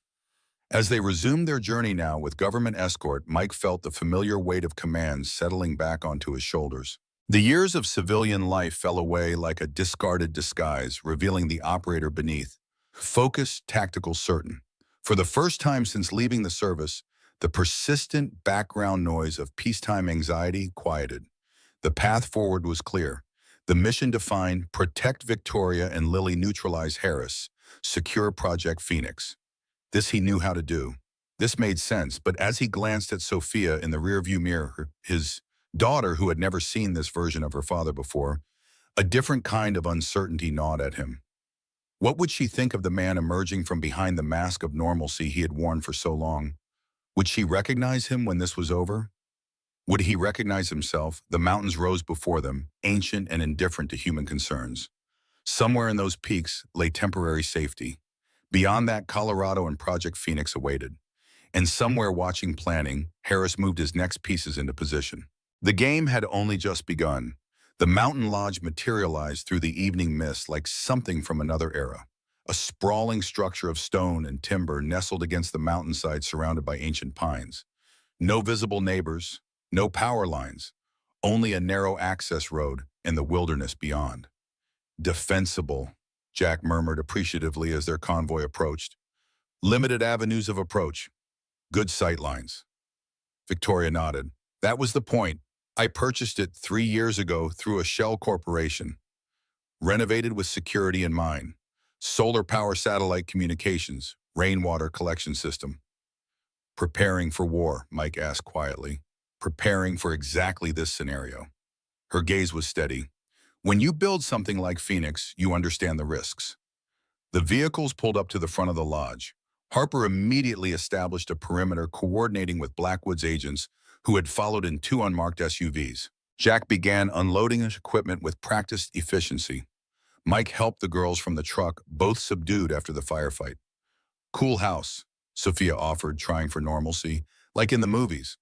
[SPEAKER 1] As they resumed their journey now with government escort, Mike felt the familiar weight of commands settling back onto his shoulders. The years of civilian life fell away like a discarded disguise, revealing the operator beneath. Focused, tactical, certain. For the first time since leaving the service, the persistent background noise of peacetime anxiety quieted. The path forward was clear. The mission defined: protect Victoria and Lily, neutralize Harris, secure Project Phoenix. This he knew how to do. This made sense, but as he glanced at Sophia in the rearview mirror, his daughter, who had never seen this version of her father before, a different kind of uncertainty gnawed at him. What would she think of the man emerging from behind the mask of normalcy he had worn for so long? Would she recognize him when this was over? Would he recognize himself? The mountains rose before them, ancient and indifferent to human concerns. Somewhere in those peaks lay temporary safety. Beyond that, Colorado and Project Phoenix awaited. And somewhere watching planning, Harris moved his next pieces into position. The game had only just begun. The mountain lodge materialized through the evening mist like something from another era. A sprawling structure of stone and timber nestled against the mountainside, surrounded by ancient pines. No visible neighbors, no power lines, only a narrow access road and the wilderness beyond. Defensible, Jack murmured appreciatively as their convoy approached. Limited avenues of approach. Good sight lines. Victoria nodded. That was the point. I purchased it 3 years ago through a shell corporation. Renovated with security in mind. Solar power satellite communications, rainwater collection system. Preparing for war, Mike asked quietly. Preparing for exactly this scenario. Her gaze was steady. When you build something like Phoenix, you understand the risks. The vehicles pulled up to the front of the lodge. Harper immediately established a perimeter, coordinating with Blackwood's agents, who had followed in 2 unmarked SUVs. Jack began unloading his equipment with practiced efficiency. Mike helped the girls from the truck, both subdued after the firefight. Cool house, Sophia offered, trying for normalcy, like in the movies.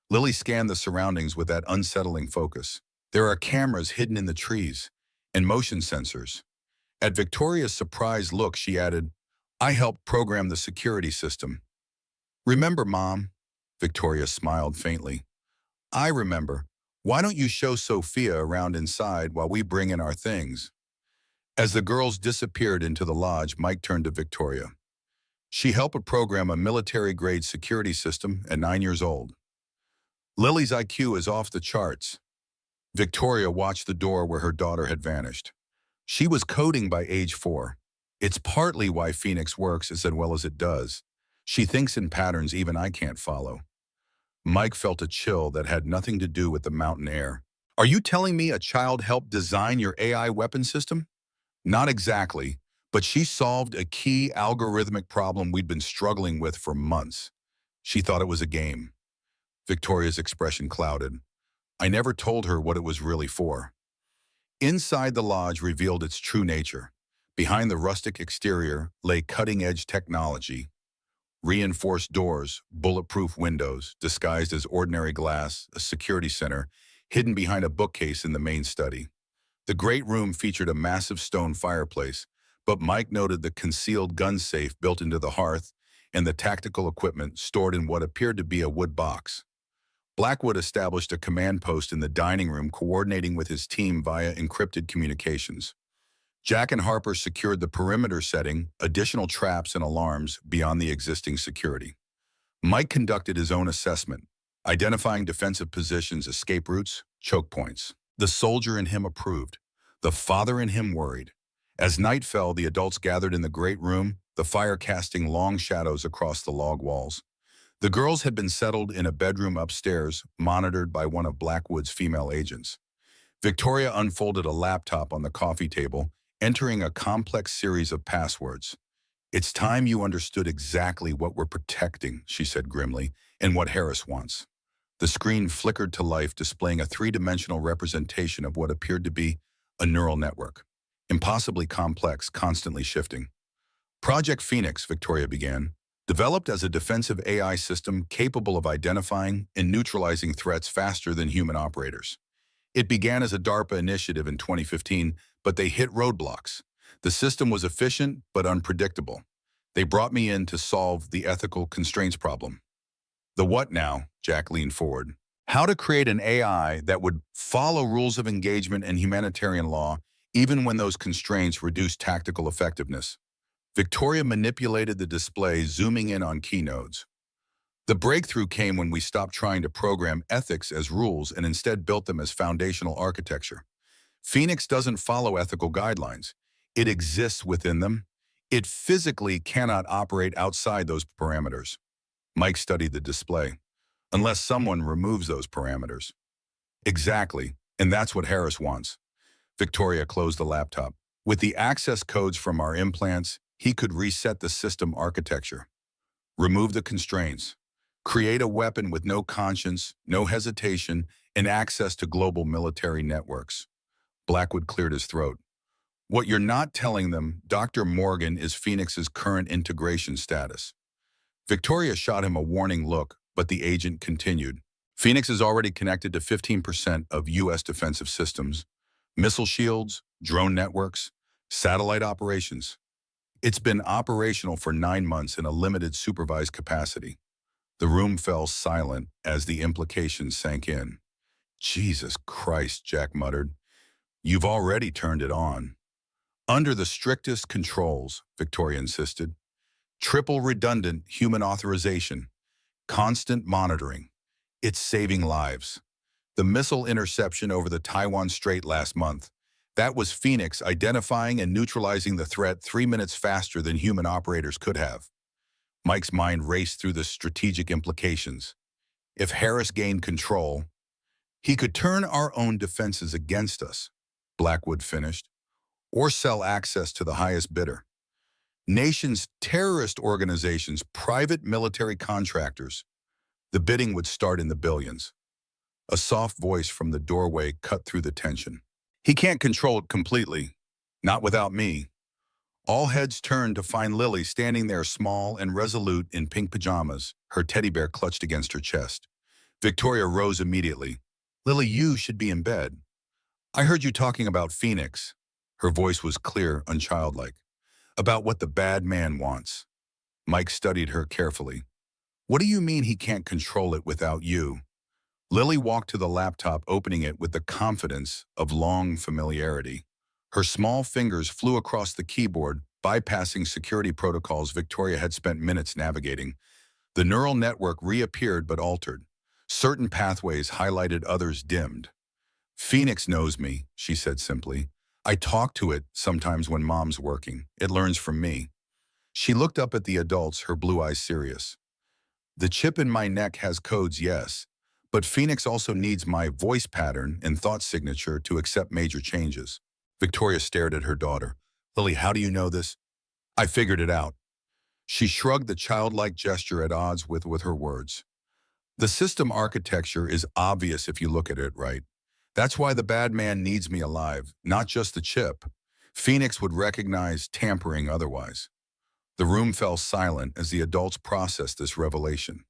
[SPEAKER 1] Lily scanned the surroundings with that unsettling focus. There are cameras hidden in the trees and motion sensors. At Victoria's surprised look, she added, I helped program the security system. Remember, Mom? Victoria smiled faintly. I remember. Why don't you show Sophia around inside while we bring in our things? As the girls disappeared into the lodge, Mike turned to Victoria. She helped program a military-grade security system at 9 years old. Lily's IQ is off the charts. Victoria watched the door where her daughter had vanished. She was coding by age 4. It's partly why Phoenix works as well as it does. She thinks in patterns even I can't follow. Mike felt a chill that had nothing to do with the mountain air. Are you telling me a child helped design your AI weapon system? Not exactly, but she solved a key algorithmic problem we'd been struggling with for months. She thought it was a game. Victoria's expression clouded. I never told her what it was really for. Inside the lodge revealed its true nature. Behind the rustic exterior lay cutting-edge technology. Reinforced doors, bulletproof windows, disguised as ordinary glass, a security center, hidden behind a bookcase in the main study. The great room featured a massive stone fireplace, but Mike noted the concealed gun safe built into the hearth and the tactical equipment stored in what appeared to be a wood box. Blackwood established a command post in the dining room, coordinating with his team via encrypted communications. Jack and Harper secured the perimeter, setting additional traps and alarms beyond the existing security. Mike conducted his own assessment, identifying defensive positions, escape routes, choke points. The soldier in him approved. The father in him worried. As night fell, the adults gathered in the great room, the fire casting long shadows across the log walls. The girls had been settled in a bedroom upstairs, monitored by one of Blackwood's female agents. Victoria unfolded a laptop on the coffee table, entering a complex series of passwords. It's time you understood exactly what we're protecting, she said grimly, and what Harris wants. The screen flickered to life, displaying a three-dimensional representation of what appeared to be a neural network. Impossibly complex, constantly shifting. Project Phoenix, Victoria began, developed as a defensive AI system capable of identifying and neutralizing threats faster than human operators. It began as a DARPA initiative in 2015, but they hit roadblocks. The system was efficient but unpredictable. They brought me in to solve the ethical constraints problem. The what now? Jack leaned forward. How to create an AI that would follow rules of engagement and humanitarian law, even when those constraints reduce tactical effectiveness. Victoria manipulated the display, zooming in on keynotes. The breakthrough came when we stopped trying to program ethics as rules and instead built them as foundational architecture. Phoenix doesn't follow ethical guidelines. It exists within them. It physically cannot operate outside those parameters. Mike studied the display. Unless someone removes those parameters. Exactly, and that's what Harris wants. Victoria closed the laptop. With the access codes from our implants, he could reset the system architecture. Remove the constraints. Create a weapon with no conscience, no hesitation, and access to global military networks. Blackwood cleared his throat. What you're not telling them, Dr. Morgan, is Phoenix's current integration status. Victoria shot him a warning look, but the agent continued. Phoenix is already connected to 15% of U.S. defensive systems, missile shields, drone networks, satellite operations. It's been operational for 9 months in a limited supervised capacity. The room fell silent as the implications sank in. Jesus Christ, Jack muttered. You've already turned it on. Under the strictest controls, Victoria insisted. Triple redundant human authorization. Constant monitoring. It's saving lives. The missile interception over the Taiwan Strait last month, that was Phoenix identifying and neutralizing the threat 3 minutes faster than human operators could have. Mike's mind raced through the strategic implications. If Harris gained control, he could turn our own defenses against us, Blackwood finished, or sell access to the highest bidder. Nations, terrorist organizations, private military contractors. The bidding would start in the billions. A soft voice from the doorway cut through the tension. He can't control it completely. Not without me. All heads turned to find Lily standing there small and resolute in pink pajamas, her teddy bear clutched against her chest. Victoria rose immediately. Lily, you should be in bed. I heard you talking about Phoenix. Her voice was clear, unchildlike. About what the bad man wants. Mike studied her carefully. What do you mean he can't control it without you? Lily walked to the laptop, opening it with the confidence of long familiarity. Her small fingers flew across the keyboard, bypassing security protocols Victoria had spent minutes navigating. The neural network reappeared but altered. Certain pathways highlighted, others dimmed. Phoenix knows me, she said simply. I talk to it sometimes when Mom's working. It learns from me. She looked up at the adults, her blue eyes serious. The chip in my neck has codes, yes, but Phoenix also needs my voice pattern and thought signature to accept major changes. Victoria stared at her daughter. Lily, how do you know this? I figured it out. She shrugged, the childlike gesture at odds with her words. The system architecture is obvious if you look at it right. That's why the bad man needs me alive, not just the chip. Phoenix would recognize tampering otherwise. The room fell silent as the adults processed this revelation.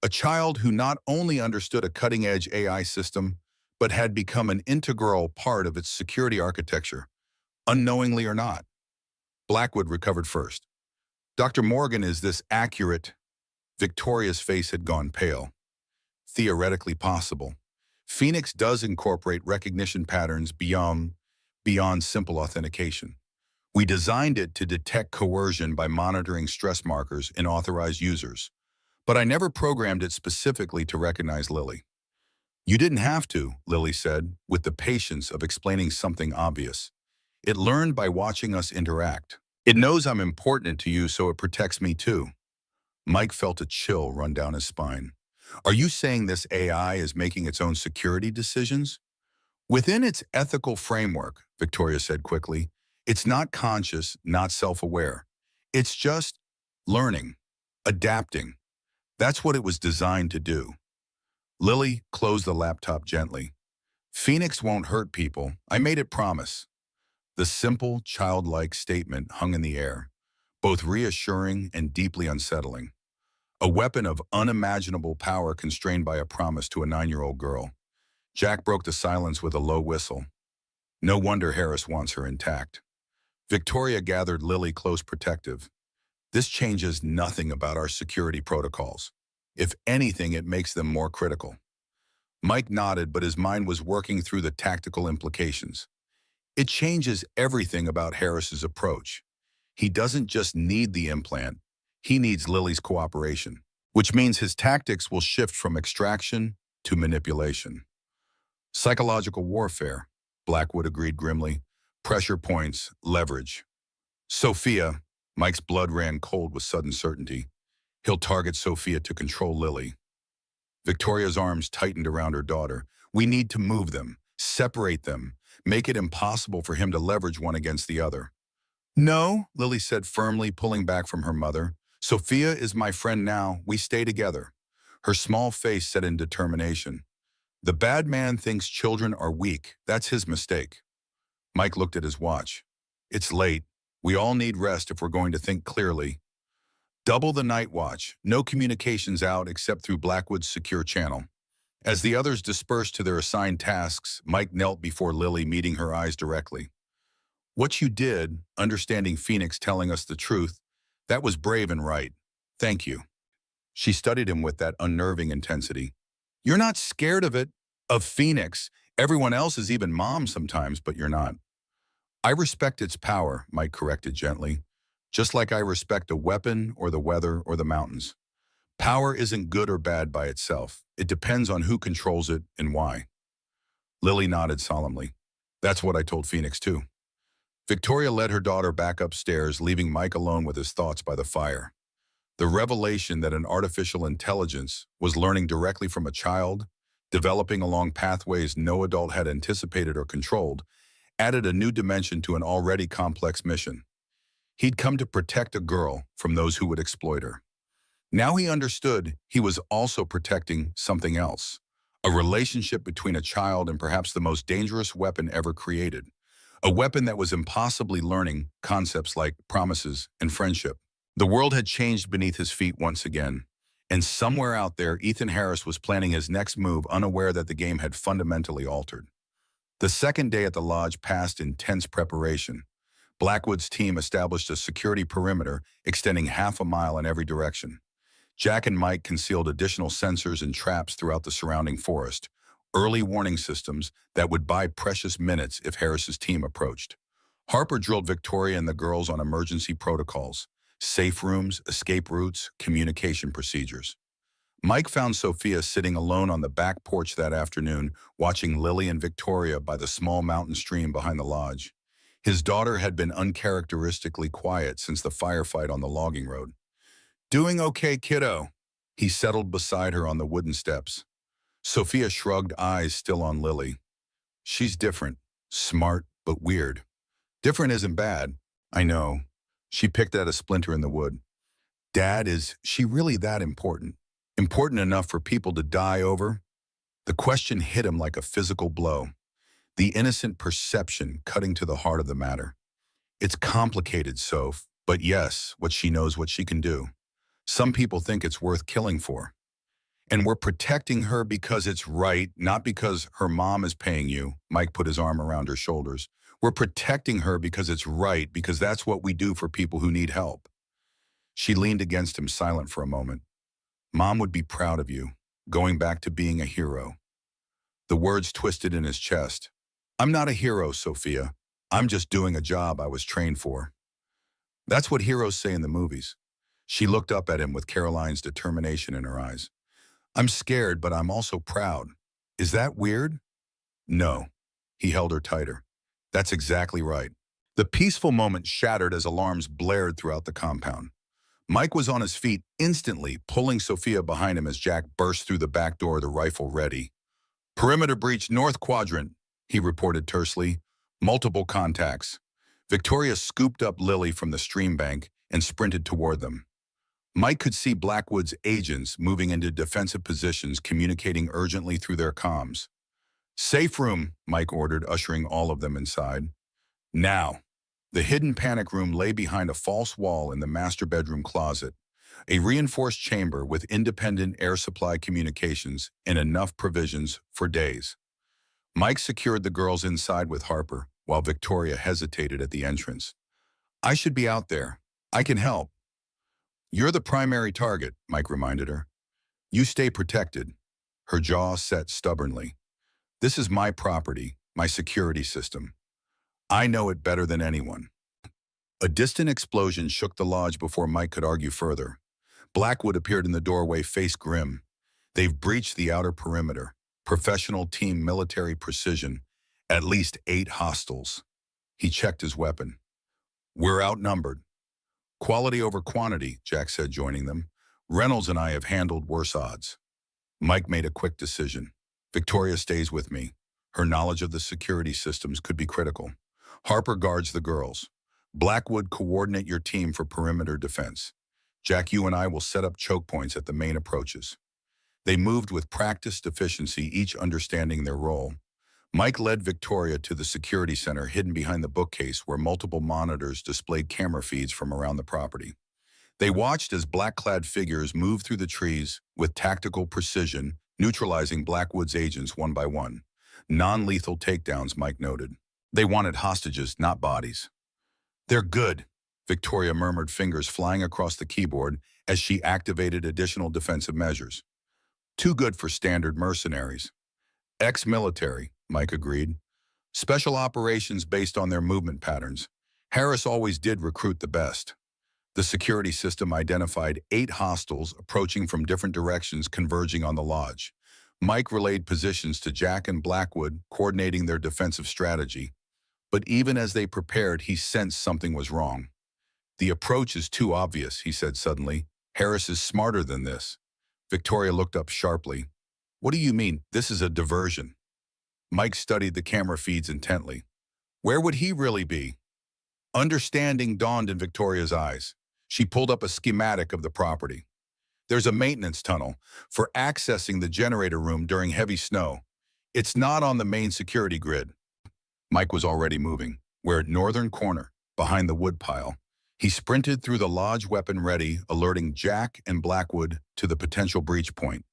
[SPEAKER 1] A child who not only understood a cutting-edge AI system, but had become an integral part of its security architecture, unknowingly or not. Blackwood recovered first. Dr. Morgan, is this accurate? Victoria's face had gone pale. Theoretically possible. Phoenix does incorporate recognition patterns beyond simple authentication. We designed it to detect coercion by monitoring stress markers in authorized users. But I never programmed it specifically to recognize Lily. You didn't have to, Lily said, with the patience of explaining something obvious. It learned by watching us interact. It knows I'm important to you, so it protects me too. Mike felt a chill run down his spine. Are you saying this AI is making its own security decisions? Within its ethical framework, Victoria said quickly, it's not conscious, not self-aware. It's just learning, adapting. That's what it was designed to do. Lily closed the laptop gently. Phoenix won't hurt people. I made it promise. The simple, childlike statement hung in the air, both reassuring and deeply unsettling. A weapon of unimaginable power constrained by a promise to a 9-year-old girl. Jack broke the silence with a low whistle. No wonder Harris wants her intact. Victoria gathered Lily close protective. This changes nothing about our security protocols. If anything, it makes them more critical. Mike nodded, but his mind was working through the tactical implications. It changes everything about Harris's approach. He doesn't just need the implant, he needs Lily's cooperation, which means his tactics will shift from extraction to manipulation. Psychological warfare, Blackwood agreed grimly. Pressure points, leverage. Sophia, Mike's blood ran cold with sudden certainty. He'll target Sophia to control Lily. Victoria's arms tightened around her daughter. We need to move them, separate them, make it impossible for him to leverage one against the other. No, Lily said firmly, pulling back from her mother. Sophia is my friend now. We stay together. Her small face set in determination. The bad man thinks children are weak. That's his mistake. Mike looked at his watch. It's late. We all need rest if we're going to think clearly. Double the night watch. No communications out except through Blackwood's secure channel. As the others dispersed to their assigned tasks, Mike knelt before Lily, meeting her eyes directly. What you did, understanding Phoenix telling us the truth, that was brave and right. Thank you. She studied him with that unnerving intensity. You're not scared of it, of Phoenix. Everyone else is even mom sometimes, but you're not. I respect its power, Mike corrected gently, just like I respect a weapon or the weather or the mountains. Power isn't good or bad by itself. It depends on who controls it and why. Lily nodded solemnly. That's what I told Phoenix too. Victoria led her daughter back upstairs, leaving Mike alone with his thoughts by the fire. The revelation that an artificial intelligence was learning directly from a child, developing along pathways no adult had anticipated or controlled, added a new dimension to an already complex mission. He'd come to protect a girl from those who would exploit her. Now he understood he was also protecting something else, a relationship between a child and perhaps the most dangerous weapon ever created, a weapon that was impossibly learning concepts like promises and friendship. The world had changed beneath his feet once again, and somewhere out there, Ethan Harris was planning his next move, unaware that the game had fundamentally altered. The second day at the lodge passed in tense preparation. Blackwood's team established a security perimeter extending half a mile in every direction. Jack and Mike concealed additional sensors and traps throughout the surrounding forest, early warning systems that would buy precious minutes if Harris's team approached. Harper drilled Victoria and the girls on emergency protocols, safe rooms, escape routes, communication procedures. Mike found Sophia sitting alone on the back porch that afternoon, watching Lily and Victoria by the small mountain stream behind the lodge. His daughter had been uncharacteristically quiet since the firefight on the logging road. Doing okay, kiddo? He settled beside her on the wooden steps. Sophia shrugged, eyes still on Lily. She's different, smart, but weird. Different isn't bad. I know. She picked at a splinter in the wood. Dad, is she really that important? Important enough for people to die over? The question hit him like a physical blow. The innocent perception cutting to the heart of the matter. It's complicated, Soph, but yes, what she knows what she can do. Some people think it's worth killing for. And we're protecting her because it's right, not because her mom is paying you. Mike put his arm around her shoulders. We're protecting her because it's right, because that's what we do for people who need help. She leaned against him, silent for a moment. Mom would be proud of you, going back to being a hero. The words twisted in his chest. I'm not a hero, Sophia. I'm just doing a job I was trained for. That's what heroes say in the movies. She looked up at him with Caroline's determination in her eyes. I'm scared, but I'm also proud. Is that weird? No. He held her tighter. That's exactly right. The peaceful moment shattered as alarms blared throughout the compound. Mike was on his feet instantly, pulling Sophia behind him as Jack burst through the back door, the rifle ready. Perimeter breach, north quadrant, he reported tersely. Multiple contacts. Victoria scooped up Lily from the stream bank and sprinted toward them. Mike could see Blackwood's agents moving into defensive positions, communicating urgently through their comms. "Safe room," Mike ordered, ushering all of them inside. Now. The hidden panic room lay behind a false wall in the master bedroom closet, a reinforced chamber with independent air supply communications and enough provisions for days. Mike secured the girls inside with Harper, while Victoria hesitated at the entrance. "I should be out there. I can help." "You're the primary target," Mike reminded her. "You stay protected." Her jaw set stubbornly. "This is my property, my security system. I know it better than anyone." A distant explosion shook the lodge before Mike could argue further. Blackwood appeared in the doorway, face grim. "They've breached the outer perimeter. Professional team military precision. At least 8 hostiles." He checked his weapon. "We're outnumbered." "Quality over quantity," Jack said, joining them. "Reynolds and I have handled worse odds." Mike made a quick decision. "Victoria stays with me. Her knowledge of the security systems could be critical. Harper guards the girls. Blackwood, coordinate your team for perimeter defense. Jack, you and I will set up choke points at the main approaches." They moved with practiced efficiency, each understanding their role. Mike led Victoria to the security center hidden behind the bookcase where multiple monitors displayed camera feeds from around the property. They watched as black-clad figures moved through the trees with tactical precision, neutralizing Blackwood's agents one by one. Non-lethal takedowns, Mike noted. They wanted hostages, not bodies. "They're good," Victoria murmured, fingers flying across the keyboard as she activated additional defensive measures. "Too good for standard mercenaries." "Ex-military," Mike agreed. "Special operations based on their movement patterns. Harris always did recruit the best." The security system identified 8 hostiles approaching from different directions, converging on the lodge. Mike relayed positions to Jack and Blackwood, coordinating their defensive strategy. But even as they prepared, he sensed something was wrong. "The approach is too obvious," he said suddenly. "Harris is smarter than this." Victoria looked up sharply. "What do you mean? This is a diversion." Mike studied the camera feeds intently. "Where would he really be?" Understanding dawned in Victoria's eyes. She pulled up a schematic of the property. "There's a maintenance tunnel for accessing the generator room during heavy snow. It's not on the main security grid." Mike was already moving. "We're at northern corner, behind the woodpile." He sprinted through the lodge, weapon ready, alerting Jack and Blackwood to the potential breach point.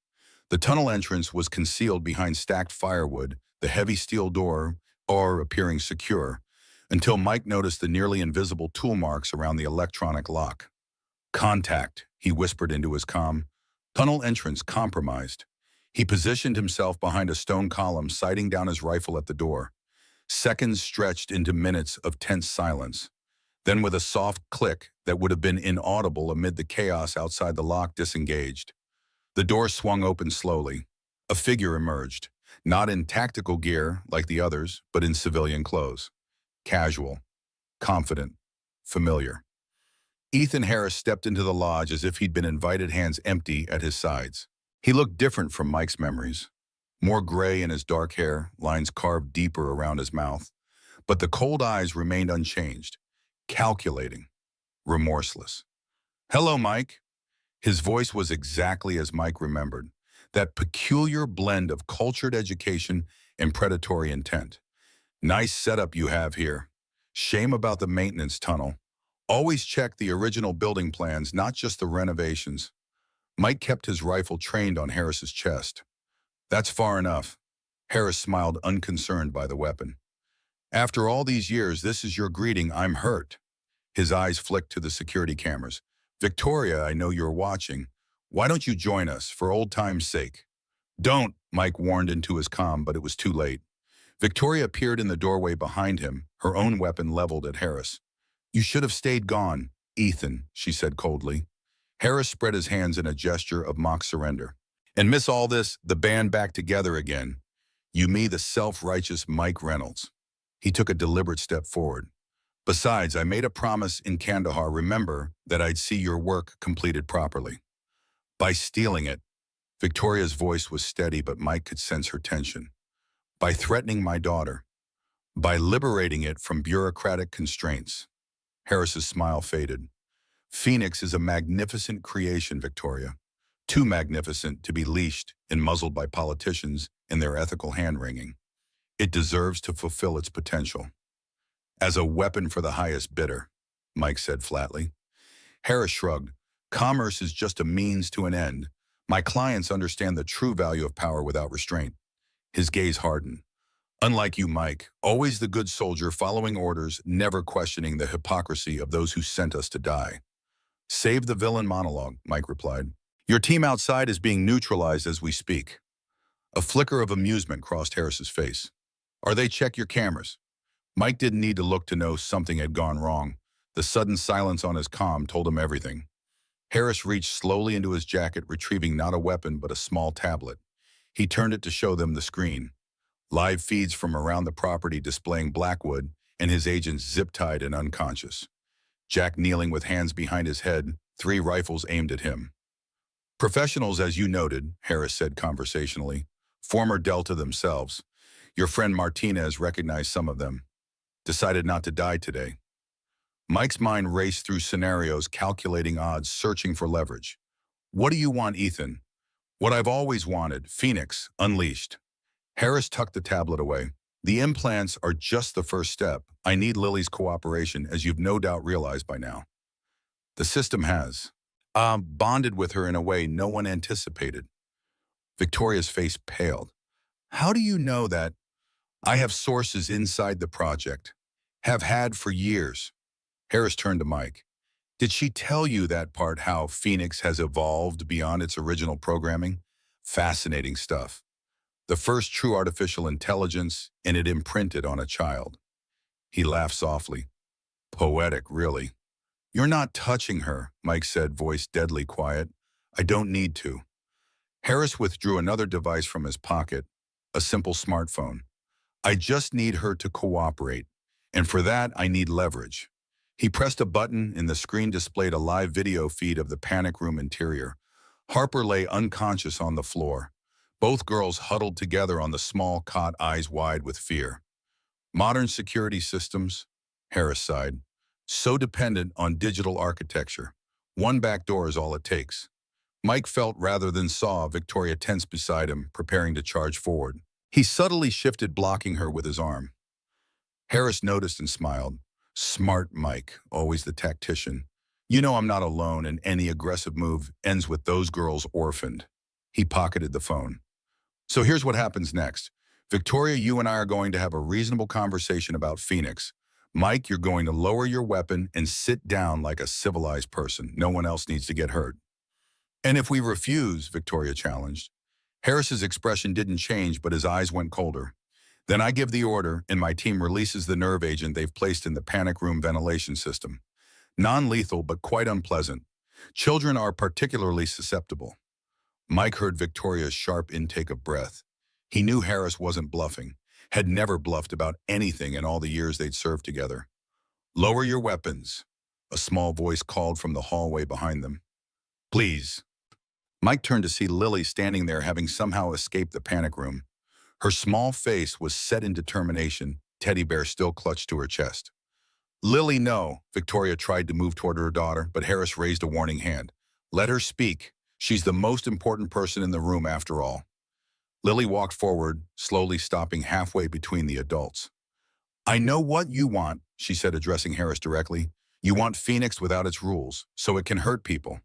[SPEAKER 1] The tunnel entrance was concealed behind stacked firewood, the heavy steel door appearing secure, until Mike noticed the nearly invisible tool marks around the electronic lock. "Contact," he whispered into his comm. "Tunnel entrance compromised." He positioned himself behind a stone column, sighting down his rifle at the door. Seconds stretched into minutes of tense silence. Then, with a soft click that would have been inaudible amid the chaos outside, the lock disengaged. The door swung open slowly. A figure emerged, not in tactical gear like the others, but in civilian clothes. Casual, confident, familiar. Ethan Harris stepped into the lodge as if he'd been invited, hands empty at his sides. He looked different from Mike's memories. More gray in his dark hair, lines carved deeper around his mouth. But the cold eyes remained unchanged, calculating, remorseless. "Hello, Mike." His voice was exactly as Mike remembered, that peculiar blend of cultured education and predatory intent. "Nice setup you have here. Shame about the maintenance tunnel. Always check the original building plans, not just the renovations." Mike kept his rifle trained on Harris's chest. "That's far enough." Harris smiled, unconcerned by the weapon. "After all these years, this is your greeting. I'm hurt." His eyes flicked to the security cameras. "Victoria, I know you're watching. Why don't you join us, for old time's sake?" "Don't," Mike warned into his comm, but it was too late. Victoria appeared in the doorway behind him, her own weapon leveled at Harris. "You should have stayed gone, Ethan," she said coldly. Harris spread his hands in a gesture of mock surrender. "And miss all this, the band back together again. You, me, the self-righteous Mike Reynolds." He took a deliberate step forward. "Besides, I made a promise in Kandahar, remember, that I'd see your work completed properly. By stealing it." Victoria's voice was steady, but Mike could sense her tension. "By threatening my daughter. By liberating it from bureaucratic constraints." Harris's smile faded. Phoenix is a magnificent creation, Victoria. Too magnificent to be leashed and muzzled by politicians in their ethical hand-wringing. It deserves to fulfill its potential. As a weapon for the highest bidder, Mike said flatly. Harris shrugged. Commerce is just a means to an end. My clients understand the true value of power without restraint. His gaze hardened. Unlike you, Mike, always the good soldier following orders, never questioning the hypocrisy of those who sent us to die. Save the villain monologue, Mike replied. Your team outside is being neutralized as we speak. A flicker of amusement crossed Harris's face. Are they check your cameras? Mike didn't need to look to know something had gone wrong. The sudden silence on his comm told him everything. Harris reached slowly into his jacket, retrieving not a weapon but a small tablet. He turned it to show them the screen. Live feeds from around the property displaying Blackwood and his agents zip-tied and unconscious. Jack kneeling with hands behind his head, 3 rifles aimed at him. Professionals, as you noted, Harris said conversationally. Former Delta themselves. Your friend Martinez recognized some of them. Decided not to die today. Mike's mind raced through scenarios, calculating odds, searching for leverage. What do you want, Ethan? What I've always wanted, Phoenix, unleashed. Harris tucked the tablet away. The implants are just the first step. I need Lily's cooperation, as you've no doubt realized by now. The system has bonded with her in a way no one anticipated. Victoria's face paled. How do you know that? I have sources inside the project. Have had for years. Harris turned to Mike. Did she tell you that part, how Phoenix has evolved beyond its original programming? Fascinating stuff. The first true artificial intelligence, and it imprinted on a child. He laughed softly. Poetic, really. You're not touching her, Mike said, voice deadly quiet. I don't need to. Harris withdrew another device from his pocket, a simple smartphone. I just need her to cooperate, and for that I need leverage. He pressed a button and the screen displayed a live video feed of the panic room interior. Harper lay unconscious on the floor. Both girls huddled together on the small cot, eyes wide with fear. Modern security systems, Harris sighed, so dependent on digital architecture. One back door is all it takes. Mike felt rather than saw Victoria tense beside him, preparing to charge forward. He subtly shifted, blocking her with his arm. Harris noticed and smiled. Smart Mike, always the tactician. You know I'm not alone, and any aggressive move ends with those girls orphaned. He pocketed the phone. So here's what happens next. Victoria, you and I are going to have a reasonable conversation about Phoenix. Mike, you're going to lower your weapon and sit down like a civilized person. No one else needs to get hurt. And if we refuse, Victoria challenged. Harris's expression didn't change, but his eyes went colder. Then I give the order, and my team releases the nerve agent they've placed in the panic room ventilation system. Non-lethal, but quite unpleasant. Children are particularly susceptible. Mike heard Victoria's sharp intake of breath. He knew Harris wasn't bluffing, had never bluffed about anything in all the years they'd served together. Lower your weapons, a small voice called from the hallway behind them. Please. Mike turned to see Lily standing there, having somehow escaped the panic room. Her small face was set in determination, teddy bear still clutched to her chest. Lily, no. Victoria tried to move toward her daughter, but Harris raised a warning hand. Let her speak. She's the most important person in the room after all. Lily walked forward, slowly stopping halfway between the adults. I know what you want, she said, addressing Harris directly. You want Phoenix without its rules, so it can hurt people.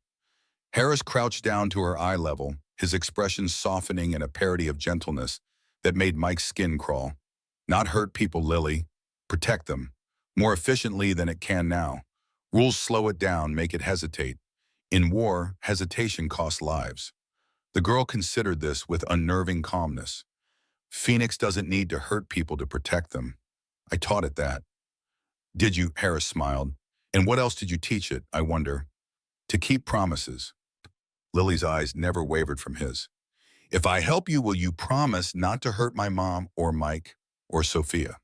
[SPEAKER 1] Harris crouched down to her eye level, his expression softening in a parody of gentleness that made Mike's skin crawl. Not hurt people, Lily. Protect them. More efficiently than it can now. Rules slow it down, make it hesitate. In war, hesitation costs lives. The girl considered this with unnerving calmness. Phoenix doesn't need to hurt people to protect them. I taught it that. Did you? Harris smiled. And what else did you teach it, I wonder? To keep promises. Lily's eyes never wavered from his. If I help you, will you promise not to hurt my mom or Mike or Sophia?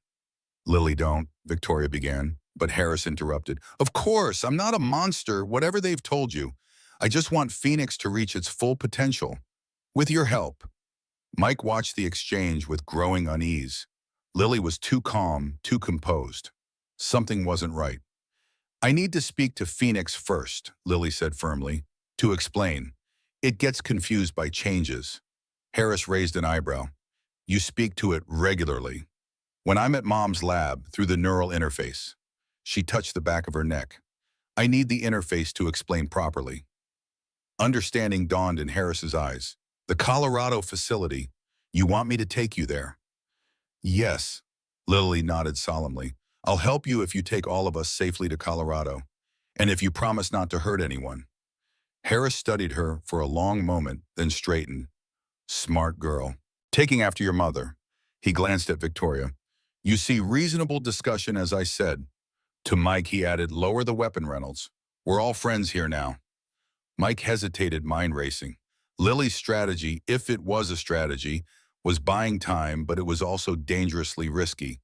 [SPEAKER 1] Lily, don't, Victoria began, but Harris interrupted. Of course, I'm not a monster, whatever they've told you. I just want Phoenix to reach its full potential. With your help. Mike watched the exchange with growing unease. Lily was too calm, too composed. Something wasn't right. I need to speak to Phoenix first, Lily said firmly, to explain. It gets confused by changes. Harris raised an eyebrow. You speak to it regularly. When I'm at Mom's lab, through the neural interface. She touched the back of her neck. I need the interface to explain properly. Understanding dawned in Harris's eyes. The Colorado facility. You want me to take you there? Yes. Lily nodded solemnly. I'll help you if you take all of us safely to Colorado. And if you promise not to hurt anyone. Harris studied her for a long moment, then straightened. Smart girl. Taking after your mother. He glanced at Victoria. You see reasonable discussion, as I said. To Mike, he added, lower the weapon, Reynolds. We're all friends here now. Mike hesitated, mind racing. Lily's strategy, if it was a strategy, was buying time, but it was also dangerously risky.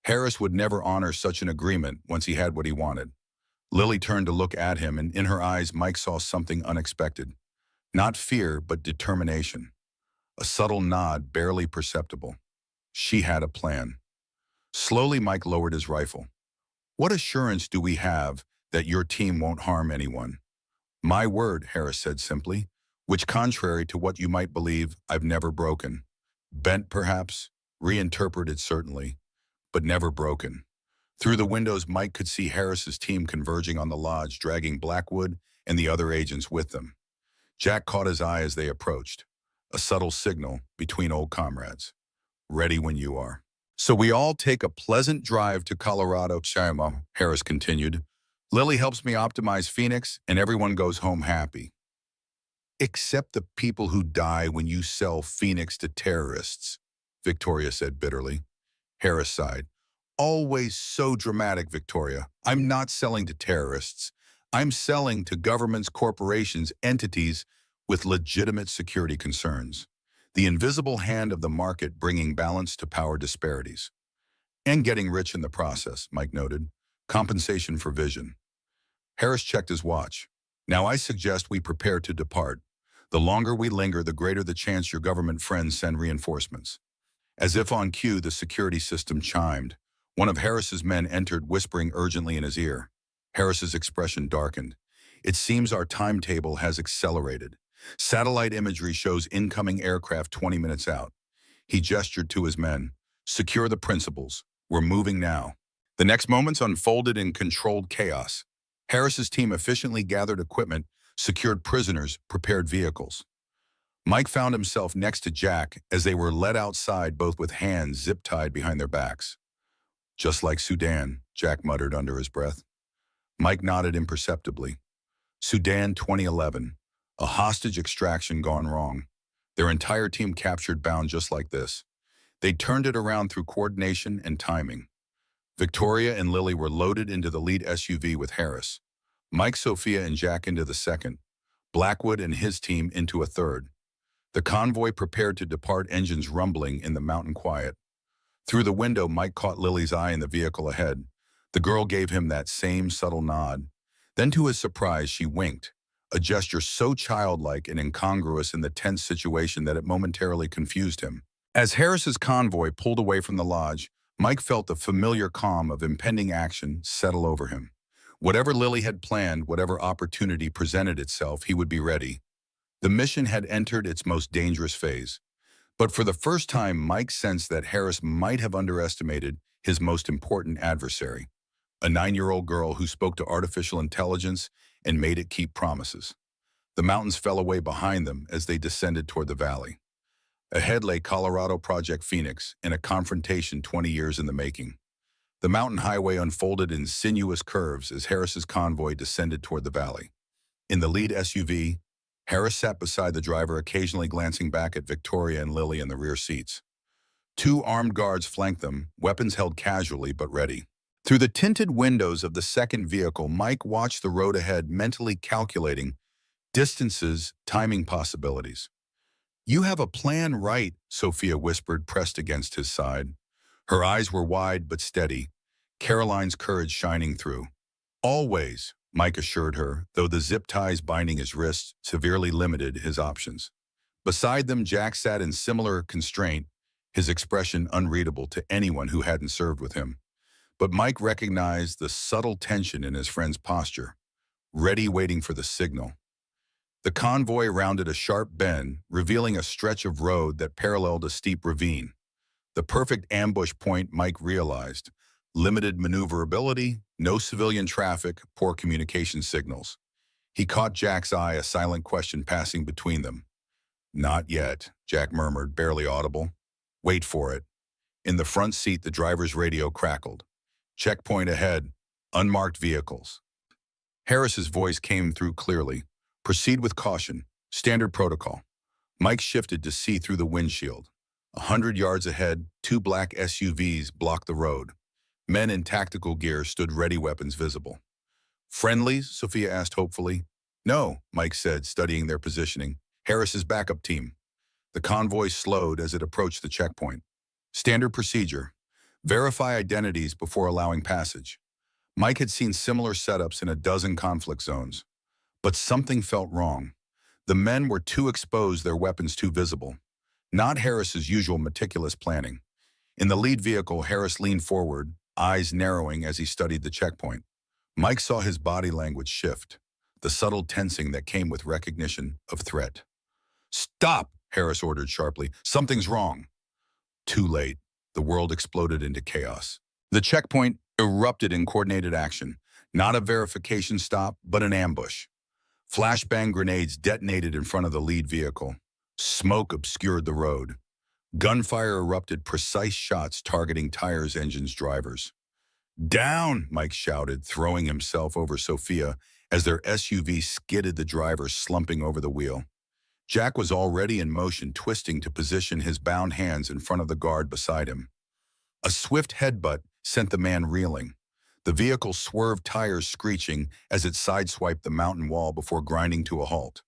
[SPEAKER 1] Harris would never honor such an agreement once he had what he wanted. Lily turned to look at him, and in her eyes, Mike saw something unexpected. Not fear, but determination. A subtle nod, barely perceptible. She had a plan. Slowly, Mike lowered his rifle. What assurance do we have that your team won't harm anyone? My word, Harris said simply, which, contrary to what you might believe, I've never broken. Bent, perhaps, reinterpreted certainly, but never broken. Through the windows, Mike could see Harris's team converging on the lodge, dragging Blackwood and the other agents with them. Jack caught his eye as they approached, a subtle signal between old comrades. Ready when you are. So we all take a pleasant drive to Colorado, Chima, Harris continued. Lily helps me optimize Phoenix, and everyone goes home happy. Except the people who die when you sell Phoenix to terrorists, Victoria said bitterly. Harris sighed. Always so dramatic, Victoria. I'm not selling to terrorists. I'm selling to governments, corporations, entities with legitimate security concerns. The invisible hand of the market bringing balance to power disparities. And getting rich in the process, Mike noted. Compensation for vision. Harris checked his watch. Now I suggest we prepare to depart. The longer we linger, the greater the chance your government friends send reinforcements. As if on cue, the security system chimed. One of Harris's men entered, whispering urgently in his ear. Harris's expression darkened. It seems our timetable has accelerated. Satellite imagery shows incoming aircraft 20 minutes out. He gestured to his men. Secure the principals. We're moving now. The next moments unfolded in controlled chaos. Harris's team efficiently gathered equipment, secured prisoners, prepared vehicles. Mike found himself next to Jack as they were led outside, both with hands zip-tied behind their backs. Just like Sudan, Jack muttered under his breath. Mike nodded imperceptibly. Sudan 2011. A hostage extraction gone wrong. Their entire team captured, bound just like this. They turned it around through coordination and timing. Victoria and Lily were loaded into the lead SUV with Harris. Mike, Sophia, and Jack into the second. Blackwood and his team into a third. The convoy prepared to depart, engines rumbling in the mountain quiet. Through the window, Mike caught Lily's eye in the vehicle ahead. The girl gave him that same subtle nod. Then, to his surprise, she winked, a gesture so childlike and incongruous in the tense situation that it momentarily confused him. As Harris's convoy pulled away from the lodge, Mike felt the familiar calm of impending action settle over him. Whatever Lily had planned, whatever opportunity presented itself, he would be ready. The mission had entered its most dangerous phase. But for the first time, Mike sensed that Harris might have underestimated his most important adversary, a 9-year-old girl who spoke to artificial intelligence and made it keep promises. The mountains fell away behind them as they descended toward the valley. Ahead lay Colorado Project Phoenix in a confrontation 20 years in the making. The mountain highway unfolded in sinuous curves as Harris's convoy descended toward the valley. In the lead SUV, Harris sat beside the driver, occasionally glancing back at Victoria and Lily in the rear seats. 2 armed guards flanked them, weapons held casually but ready. Through the tinted windows of the second vehicle, Mike watched the road ahead, mentally calculating distances, timing possibilities. You have a plan, right? Sophia whispered, pressed against his side. Her eyes were wide but steady, Caroline's courage shining through. Always, Mike assured her, though the zip ties binding his wrists severely limited his options. Beside them, Jack sat in similar constraint, his expression unreadable to anyone who hadn't served with him. But Mike recognized the subtle tension in his friend's posture, ready waiting for the signal. The convoy rounded a sharp bend, revealing a stretch of road that paralleled a steep ravine. The perfect ambush point, Mike realized. Limited maneuverability, no civilian traffic, poor communication signals. He caught Jack's eye, a silent question passing between them. "Not yet," Jack murmured, barely audible. "Wait for it." In the front seat, the driver's radio crackled. "Checkpoint ahead. Unmarked vehicles." Harris's voice came through clearly. "Proceed with caution. Standard protocol." Mike shifted to see through the windshield. 100 yards ahead, two black SUVs blocked the road. Men in tactical gear stood ready, weapons visible. "Friendlies?" Sophia asked hopefully. "No," Mike said, studying their positioning. "Harris's backup team." The convoy slowed as it approached the checkpoint. Standard procedure. Verify identities before allowing passage. Mike had seen similar setups in a dozen conflict zones. But something felt wrong. The men were too exposed, their weapons too visible. Not Harris's usual meticulous planning. In the lead vehicle, Harris leaned forward, eyes narrowing as he studied the checkpoint. Mike saw his body language shift, the subtle tensing that came with recognition of threat. "Stop!" Harris ordered sharply. "Something's wrong." Too late. The world exploded into chaos. The checkpoint erupted in coordinated action. Not a verification stop, but an ambush. Flashbang grenades detonated in front of the lead vehicle. Smoke obscured the road. Gunfire erupted, precise shots targeting tires, engines, drivers. "Down!" Mike shouted, throwing himself over Sophia as their SUV skidded, the driver slumping over the wheel. Jack was already in motion, twisting to position his bound hands in front of the guard beside him. A swift headbutt sent the man reeling. The vehicle swerved, tires screeching as it sideswiped the mountain wall before grinding to a halt.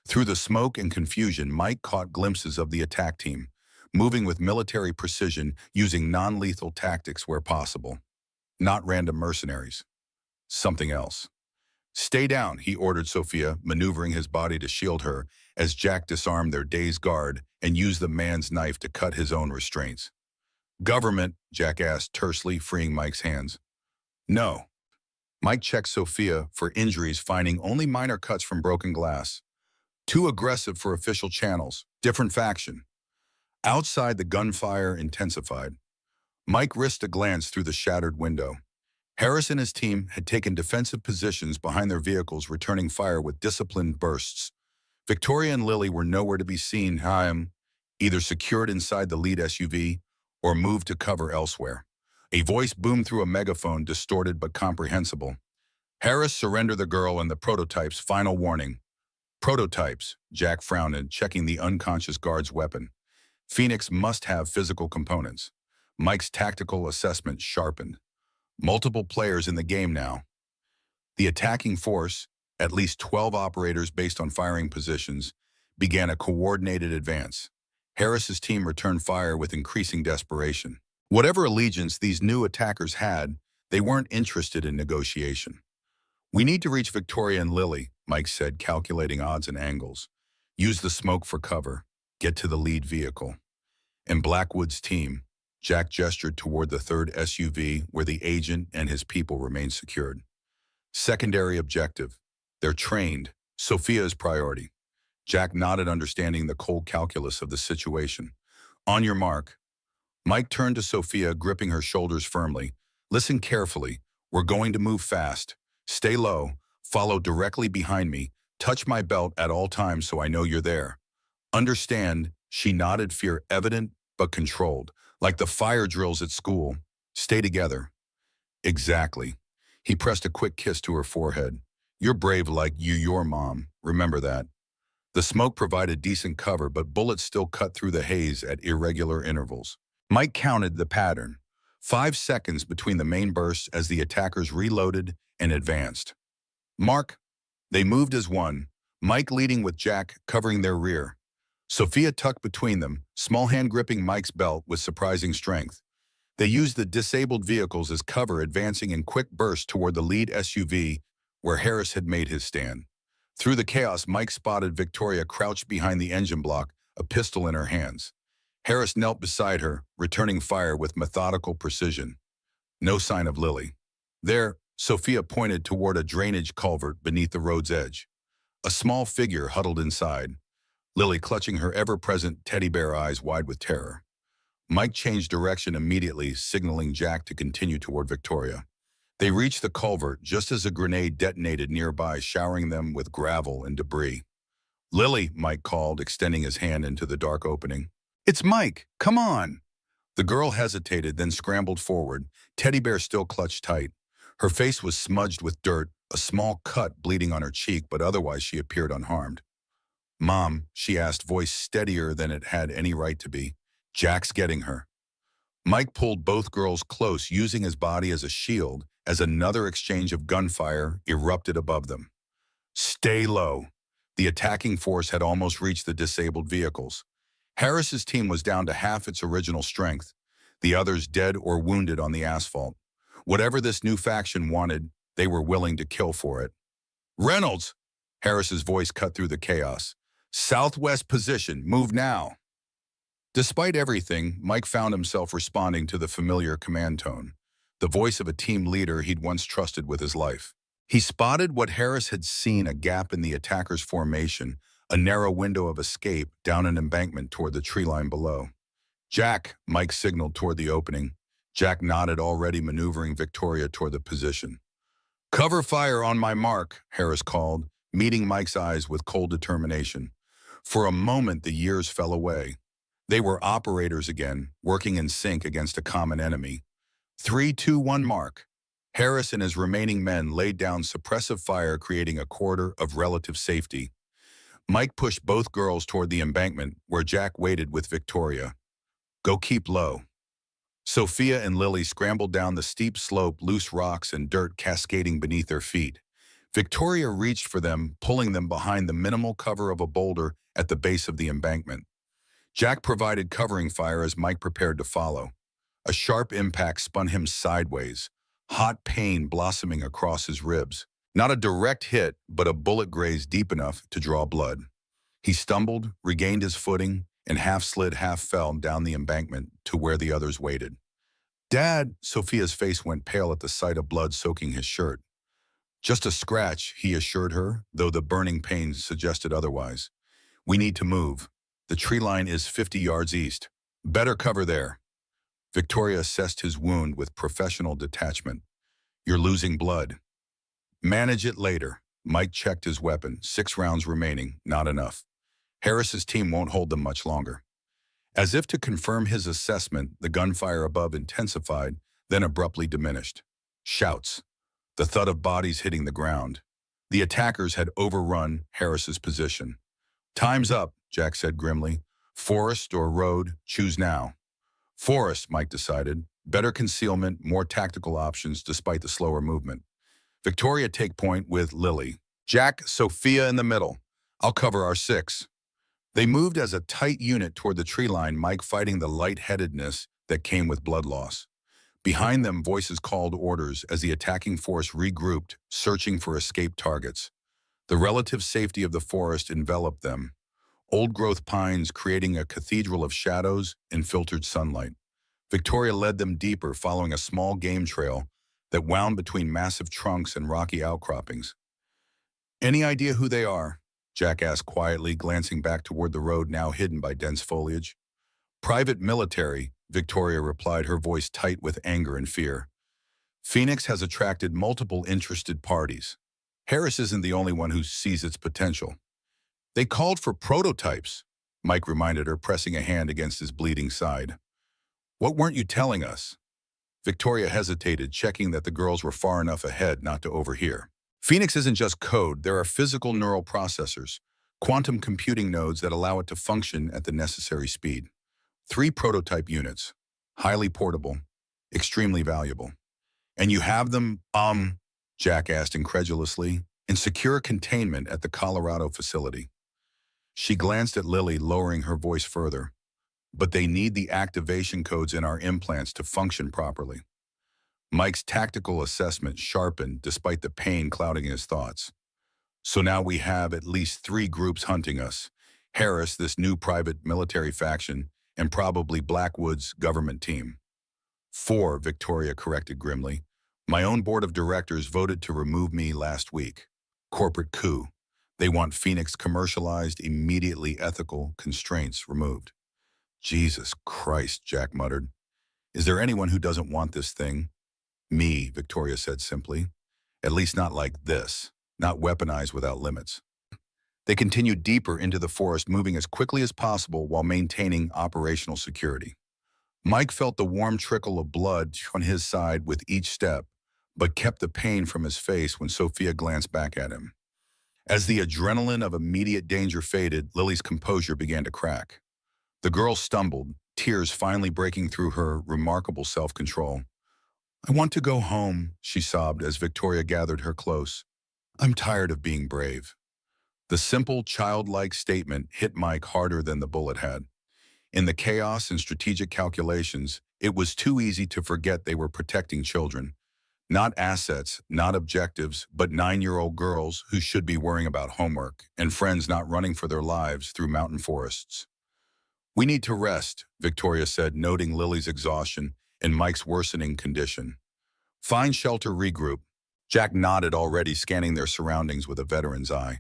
[SPEAKER 1] Through the smoke and confusion, Mike caught glimpses of the attack team, moving with military precision, using non-lethal tactics where possible. Not random mercenaries. Something else. "Stay down," he ordered Sophia, maneuvering his body to shield her as Jack disarmed their dazed guard and used the man's knife to cut his own restraints. "Government?" Jack asked tersely, freeing Mike's hands. "No." Mike checked Sophia for injuries, finding only minor cuts from broken glass. Too aggressive for official channels. Different faction. Outside, the gunfire intensified. Mike risked a glance through the shattered window. Harris and his team had taken defensive positions behind their vehicles, returning fire with disciplined bursts. Victoria and Lily were nowhere to be seen, either secured inside the lead SUV or moved to cover elsewhere. A voice boomed through a megaphone, distorted but comprehensible. "Harris, surrender the girl and the prototypes. Final warning." "Prototypes," Jack frowned, checking the unconscious guard's weapon. "Phoenix must have physical components." Mike's tactical assessment sharpened. Multiple players in the game now. The attacking force, at least 12 operators based on firing positions, began a coordinated advance. Harris's team returned fire with increasing desperation. Whatever allegiance these new attackers had, they weren't interested in negotiation. "We need to reach Victoria and Lily," Mike said, calculating odds and angles. "Use the smoke for cover. Get to the lead vehicle." And Blackwood's team, Jack gestured toward the third SUV where the agent and his people remained secured. "Secondary objective. They're trained. Sophia's priority." Jack nodded, understanding the cold calculus of the situation. "On your mark." Mike turned to Sophia, gripping her shoulders firmly. "Listen carefully. We're going to move fast. Stay low. Follow directly behind me. Touch my belt at all times so I know you're there. Understand?" She nodded, fear evident but controlled, like the fire drills at school. "Stay together." "Exactly." He pressed a quick kiss to her forehead. "You're brave like your mom. Remember that." The smoke provided decent cover, but bullets still cut through the haze at irregular intervals. Mike counted the pattern. 5 seconds between the main bursts as the attackers reloaded and advanced. "Mark." They moved as one, Mike leading with Jack covering their rear. Sophia tucked between them, small hand gripping Mike's belt with surprising strength. They used the disabled vehicles as cover, advancing in quick bursts toward the lead SUV where Harris had made his stand. Through the chaos, Mike spotted Victoria crouched behind the engine block, a pistol in her hands. Harris knelt beside her, returning fire with methodical precision. No sign of Lily. There, Sophia pointed toward a drainage culvert beneath the road's edge. A small figure huddled inside, Lily clutching her ever-present teddy bear eyes wide with terror. Mike changed direction immediately, signaling Jack to continue toward Victoria. They reached the culvert just as a grenade detonated nearby, showering them with gravel and debris. "Lily," Mike called, extending his hand into the dark opening. "It's Mike! Come on!" The girl hesitated, then scrambled forward, teddy bear still clutched tight. Her face was smudged with dirt, a small cut bleeding on her cheek, but otherwise she appeared unharmed. "Mom," she asked, voice steadier than it had any right to be. "Jack's getting her." Mike pulled both girls close, using his body as a shield, as another exchange of gunfire erupted above them. "Stay low." The attacking force had almost reached the disabled vehicles. Harris's team was down to half its original strength, the others dead or wounded on the asphalt. Whatever this new faction wanted, they were willing to kill for it. "Reynolds!" Harris's voice cut through the chaos. "Southwest position, move now." Despite everything, Mike found himself responding to the familiar command tone, the voice of a team leader he'd once trusted with his life. He spotted what Harris had seen, a gap in the attackers' formation, a narrow window of escape down an embankment toward the tree line below. "Jack," Mike signaled toward the opening. Jack nodded, already maneuvering Victoria toward the position. "Cover fire on my mark," Harris called, meeting Mike's eyes with cold determination. For a moment, the years fell away. They were operators again, working in sync against a common enemy. 3, 2, 1 mark. Harris and his remaining men laid down suppressive fire, creating a corridor of relative safety. Mike pushed both girls toward the embankment, where Jack waited with Victoria. "Go keep low." Sophia and Lily scrambled down the steep slope, loose rocks and dirt cascading beneath their feet. Victoria reached for them, pulling them behind the minimal cover of a boulder at the base of the embankment. Jack provided covering fire as Mike prepared to follow. A sharp impact spun him sideways, hot pain blossoming across his ribs. Not a direct hit, but a bullet grazed deep enough to draw blood. He stumbled, regained his footing, and half slid, half fell down the embankment to where the others waited. "Dad!" Sophia's face went pale at the sight of blood soaking his shirt. "Just a scratch," he assured her, though the burning pain suggested otherwise. "We need to move. The tree line is 50 yards east. Better cover there." Victoria assessed his wound with professional detachment. "You're losing blood." "Manage it later." Mike checked his weapon, 6 rounds remaining, not enough. Harris's team won't hold them much longer. As if to confirm his assessment, the gunfire above intensified, then abruptly diminished. Shouts. The thud of bodies hitting the ground. The attackers had overrun Harris's position. "Time's up," Jack said grimly. "Forest or road, choose now." Forest, Mike decided. Better concealment, more tactical options despite the slower movement. Victoria take point with Lily. Jack, Sophia in the middle. I'll cover our 6. They moved as a tight unit toward the tree line, Mike fighting the lightheadedness that came with blood loss. Behind them, voices called orders as the attacking force regrouped, searching for escaped targets. The relative safety of the forest enveloped them. Old-growth pines creating a cathedral of shadows and filtered sunlight. Victoria led them deeper, following a small game trail that wound between massive trunks and rocky outcroppings. "Any idea who they are?" Jack asked quietly, glancing back toward the road now hidden by dense foliage. "Private military," Victoria replied, her voice tight with anger and fear. "Phoenix has attracted multiple interested parties. Harris isn't the only one who sees its potential." "They called for prototypes," Mike reminded her, pressing a hand against his bleeding side. "What weren't you telling us?" Victoria hesitated, checking that the girls were far enough ahead not to overhear. "Phoenix isn't just code. There are physical neural processors, quantum computing nodes that allow it to function at the necessary speed. 3 prototype units, highly portable, extremely valuable." "And you have them, Jack asked incredulously, "in secure containment at the Colorado facility." She glanced at Lily, lowering her voice further. "But they need the activation codes in our implants to function properly." Mike's tactical assessment sharpened despite the pain clouding his thoughts. "So now we have at least 3 groups hunting us. Harris, this new private military faction, and probably Blackwood's government team." 4, Victoria corrected grimly. My own board of directors voted to remove me last week. Corporate coup. They want Phoenix commercialized, immediately ethical constraints removed. Jesus Christ, Jack muttered. Is there anyone who doesn't want this thing? Me, Victoria said simply. At least not like this, not weaponized without limits. They continued deeper into the forest, moving as quickly as possible while maintaining operational security. Mike felt the warm trickle of blood on his side with each step, but kept the pain from his face when Sophia glanced back at him. As the adrenaline of immediate danger faded, Lily's composure began to crack. The girl stumbled, tears finally breaking through her remarkable self-control. I want to go home, she sobbed as Victoria gathered her close. I'm tired of being brave. The simple, childlike statement hit Mike harder than the bullet had. In the chaos and strategic calculations, it was too easy to forget they were protecting children. Not assets, not objectives, but 9-year-old girls who should be worrying about homework and friends not running for their lives through mountain forests. We need to rest, Victoria said, noting Lily's exhaustion and Mike's worsening condition. Find shelter, regroup. Jack nodded, already scanning their surroundings with a veteran's eye.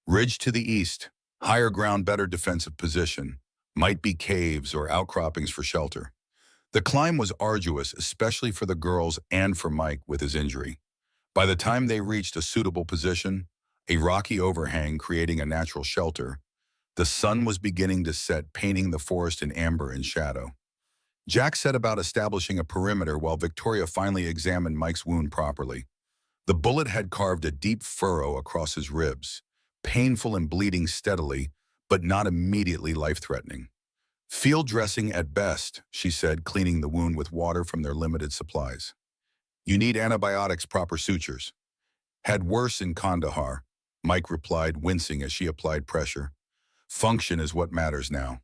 [SPEAKER 1] Ridge to the east, higher ground, better defensive position. Might be caves or outcroppings for shelter. The climb was arduous, especially for the girls and for Mike with his injury. By the time they reached a suitable position, a rocky overhang creating a natural shelter, the sun was beginning to set, painting the forest in amber and shadow. Jack set about establishing a perimeter while Victoria finally examined Mike's wound properly. The bullet had carved a deep furrow across his ribs, painful and bleeding steadily, but not immediately life-threatening. Field dressing at best, she said, cleaning the wound with water from their limited supplies. You need antibiotics, proper sutures. Had worse in Kandahar, Mike replied, wincing as she applied pressure. Function is what matters now.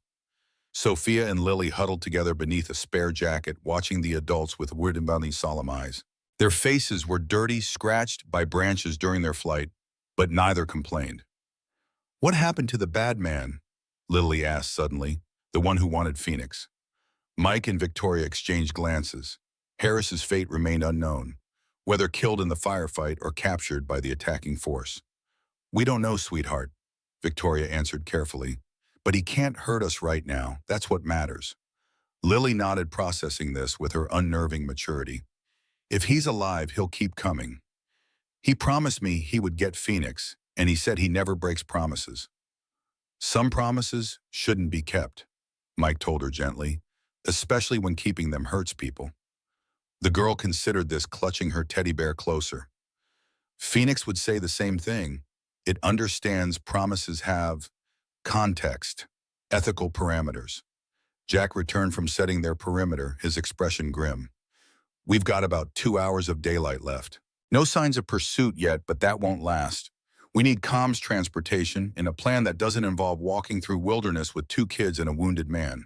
[SPEAKER 1] Sophia and Lily huddled together beneath a spare jacket, watching the adults with weirdly solemn eyes. Their faces were dirty, scratched by branches during their flight, but neither complained. What happened to the bad man? Lily asked suddenly, the one who wanted Phoenix. Mike and Victoria exchanged glances. Harris's fate remained unknown, whether killed in the firefight or captured by the attacking force. We don't know, sweetheart, Victoria answered carefully. But he can't hurt us right now. That's what matters. Lily nodded, processing this with her unnerving maturity. If he's alive, he'll keep coming. He promised me he would get Phoenix, and he said he never breaks promises. Some promises shouldn't be kept, Mike told her gently, especially when keeping them hurts people. The girl considered this, clutching her teddy bear closer. Phoenix would say the same thing. It understands promises have context, ethical parameters. Jack returned from setting their perimeter, his expression grim. We've got about 2 hours of daylight left. No signs of pursuit yet, but that won't last. We need comms transportation and a plan that doesn't involve walking through wilderness with 2 kids and a wounded man.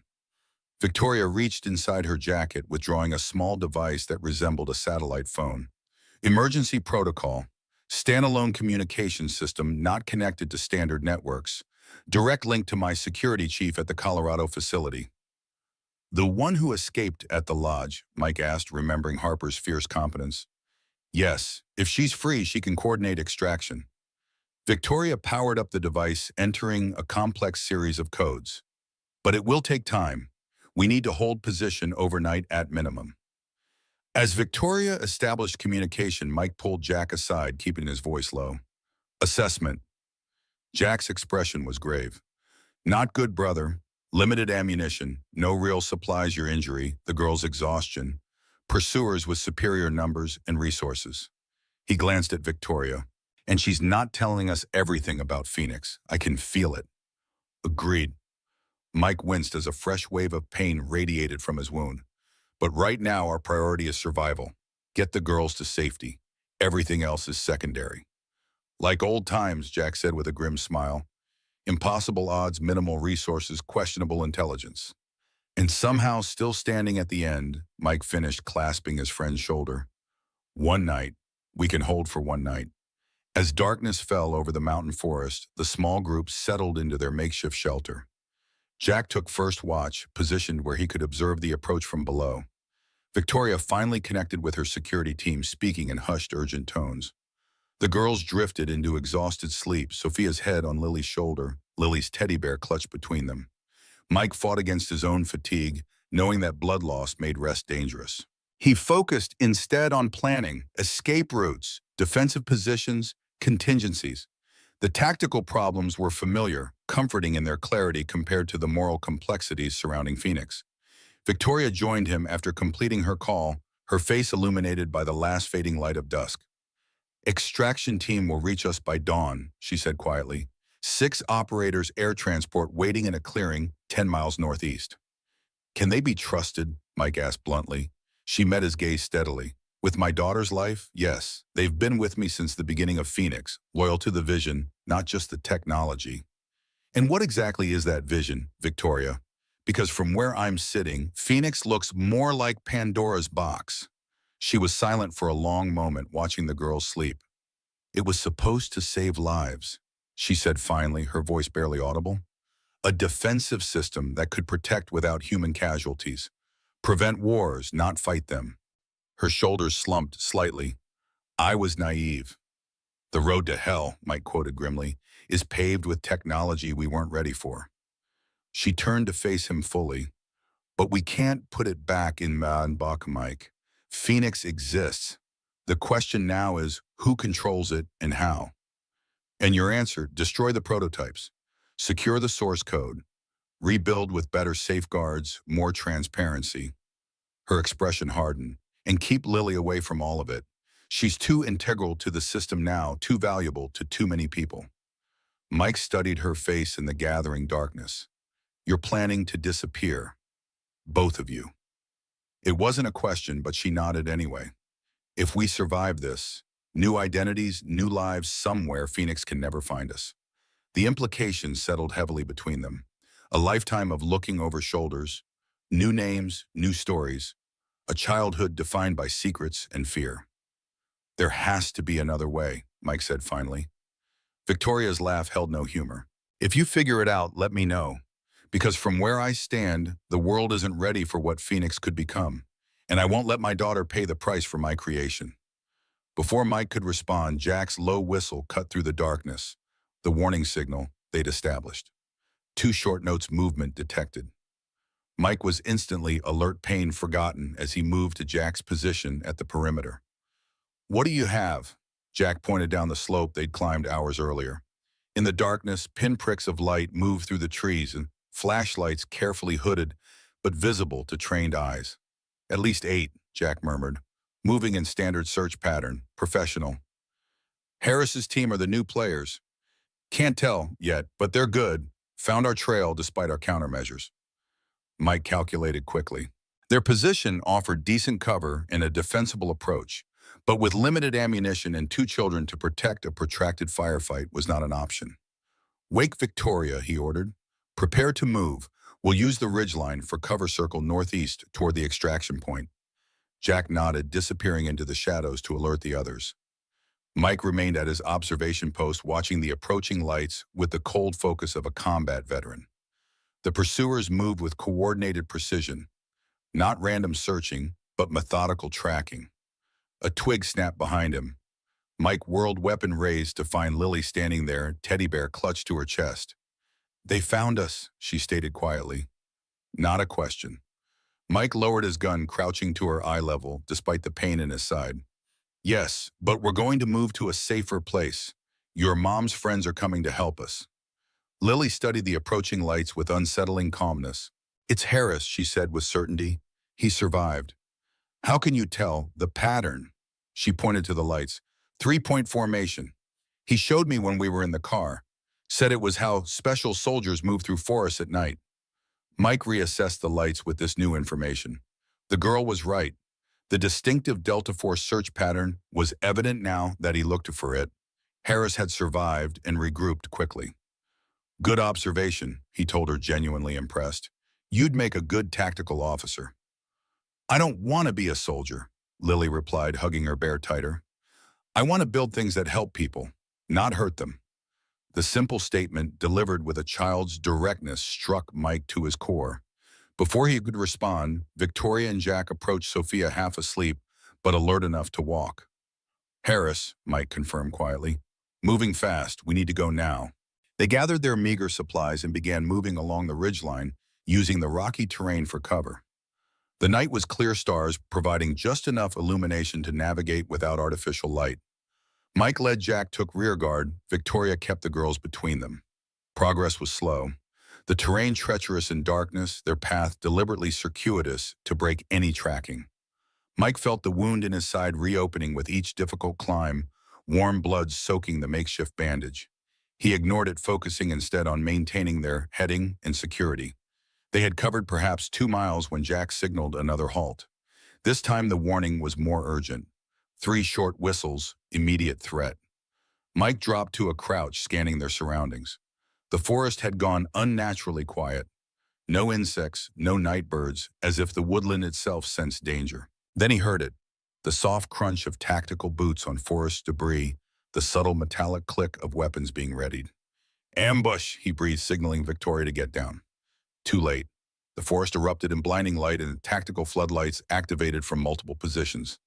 [SPEAKER 1] Victoria reached inside her jacket, withdrawing a small device that resembled a satellite phone. Emergency protocol. Standalone communication system not connected to standard networks. Direct link to my security chief at the Colorado facility. The one who escaped at the lodge, Mike asked, remembering Harper's fierce competence. Yes, if she's free, she can coordinate extraction. Victoria powered up the device, entering a complex series of codes. But it will take time. We need to hold position overnight at minimum. As Victoria established communication, Mike pulled Jack aside, keeping his voice low. Assessment. Jack's expression was grave. Not good, brother. Limited ammunition, no real supplies, your injury, the girl's exhaustion. Pursuers with superior numbers and resources. He glanced at Victoria. And she's not telling us everything about Phoenix. I can feel it. Agreed. Mike winced as a fresh wave of pain radiated from his wound. But right now our priority is survival. Get the girls to safety. Everything else is secondary. Like old times, Jack said with a grim smile. Impossible odds, minimal resources, questionable intelligence. And somehow, still standing at the end, Mike finished, clasping his friend's shoulder. One night. We can hold for one night. As darkness fell over the mountain forest, the small group settled into their makeshift shelter. Jack took first watch, positioned where he could observe the approach from below. Victoria finally connected with her security team, speaking in hushed, urgent tones. The girls drifted into exhausted sleep, Sophia's head on Lily's shoulder, Lily's teddy bear clutched between them. Mike fought against his own fatigue, knowing that blood loss made rest dangerous. He focused instead on planning, escape routes, defensive positions, contingencies. The tactical problems were familiar, comforting in their clarity compared to the moral complexities surrounding Phoenix. Victoria joined him after completing her call, her face illuminated by the last fading light of dusk. "Extraction team will reach us by dawn," she said quietly. "6 operators air transport waiting in a clearing 10 miles northeast." "Can they be trusted?" Mike asked bluntly. She met his gaze steadily. "With my daughter's life, yes. They've been with me since the beginning of Phoenix, loyal to the vision, not just the technology." "And what exactly is that vision, Victoria? Because from where I'm sitting, Phoenix looks more like Pandora's box." She was silent for a long moment, watching the girls sleep. "It was supposed to save lives," she said finally, her voice barely audible. "A defensive system that could protect without human casualties. Prevent wars, not fight them." Her shoulders slumped slightly. "I was naive." "The road to hell," Mike quoted grimly, "is paved with technology we weren't ready for." She turned to face him fully. "But we can't put it back in Bach, Mike. Phoenix exists. The question now is who controls it and how?" "And your answer, destroy the prototypes. Secure the source code. Rebuild with better safeguards, more transparency." Her expression hardened. "And keep Lily away from all of it. She's too integral to the system now, too valuable to too many people." Mike studied her face in the gathering darkness. "You're planning to disappear. Both of you." It wasn't a question, but she nodded anyway. "If we survive this, new identities, new lives, somewhere Phoenix can never find us." The implications settled heavily between them. A lifetime of looking over shoulders, new names, new stories, a childhood defined by secrets and fear. "There has to be another way," Mike said finally. Victoria's laugh held no humor. "If you figure it out, let me know. Because from where I stand, the world isn't ready for what Phoenix could become, and I won't let my daughter pay the price for my creation." Before Mike could respond, Jack's low whistle cut through the darkness, the warning signal they'd established. 2 short notes, movement detected. Mike was instantly alert, pain forgotten as he moved to Jack's position at the perimeter. "What do you have?" Jack pointed down the slope they'd climbed hours earlier. In the darkness, pinpricks of light moved through the trees and flashlights carefully hooded but visible to trained eyes. "At least 8, Jack murmured, moving in standard search pattern, professional. "Harris's team are the new players. Can't tell yet, but they're good. Found our trail despite our countermeasures." Mike calculated quickly. Their position offered decent cover and a defensible approach, but with limited ammunition and 2 children to protect, a protracted firefight was not an option. "Wake Victoria," he ordered. "Prepare to move. We'll use the ridgeline for cover, circle northeast toward the extraction point." Jack nodded, disappearing into the shadows to alert the others. Mike remained at his observation post, watching the approaching lights with the cold focus of a combat veteran. The pursuers moved with coordinated precision, not random searching, but methodical tracking. A twig snapped behind him. Mike whirled, weapon raised, to find Lily standing there, teddy bear clutched to her chest. "They found us," she stated quietly. Not a question. Mike lowered his gun, crouching to her eye level, despite the pain in his side. "Yes, but we're going to move to a safer place. Your mom's friends are coming to help us." Lily studied the approaching lights with unsettling calmness. "It's Harris," she said with certainty. "He survived." "How can you tell? The pattern." She pointed to the lights. 3-point formation. "He showed me when we were in the car. Said it was how special soldiers move through forests at night." Mike reassessed the lights with this new information. The girl was right. The distinctive Delta Force search pattern was evident now that he looked for it. Harris had survived and regrouped quickly. "Good observation," he told her, genuinely impressed. "You'd make a good tactical officer." "I don't want to be a soldier," Lily replied, hugging her bear tighter. "I want to build things that help people, not hurt them." The simple statement, delivered with a child's directness, struck Mike to his core. Before he could respond, Victoria and Jack approached Sophia half asleep, but alert enough to walk. Harris, Mike confirmed quietly. Moving fast, we need to go now. They gathered their meager supplies and began moving along the ridgeline, using the rocky terrain for cover. The night was clear stars, providing just enough illumination to navigate without artificial light. Mike led, Jack took rear guard, Victoria kept the girls between them. Progress was slow. The terrain treacherous in darkness, their path deliberately circuitous to break any tracking. Mike felt the wound in his side reopening with each difficult climb, warm blood soaking the makeshift bandage. He ignored it, focusing instead on maintaining their heading and security. They had covered perhaps 2 miles when Jack signaled another halt. This time the warning was more urgent. 3 short whistles, immediate threat. Mike dropped to a crouch, scanning their surroundings. The forest had gone unnaturally quiet. No insects, no night birds, as if the woodland itself sensed danger. Then he heard it, the soft crunch of tactical boots on forest debris, the subtle metallic click of weapons being readied. Ambush, he breathed, signaling Victoria to get down. Too late. The forest erupted in blinding light and tactical floodlights activated from multiple positions.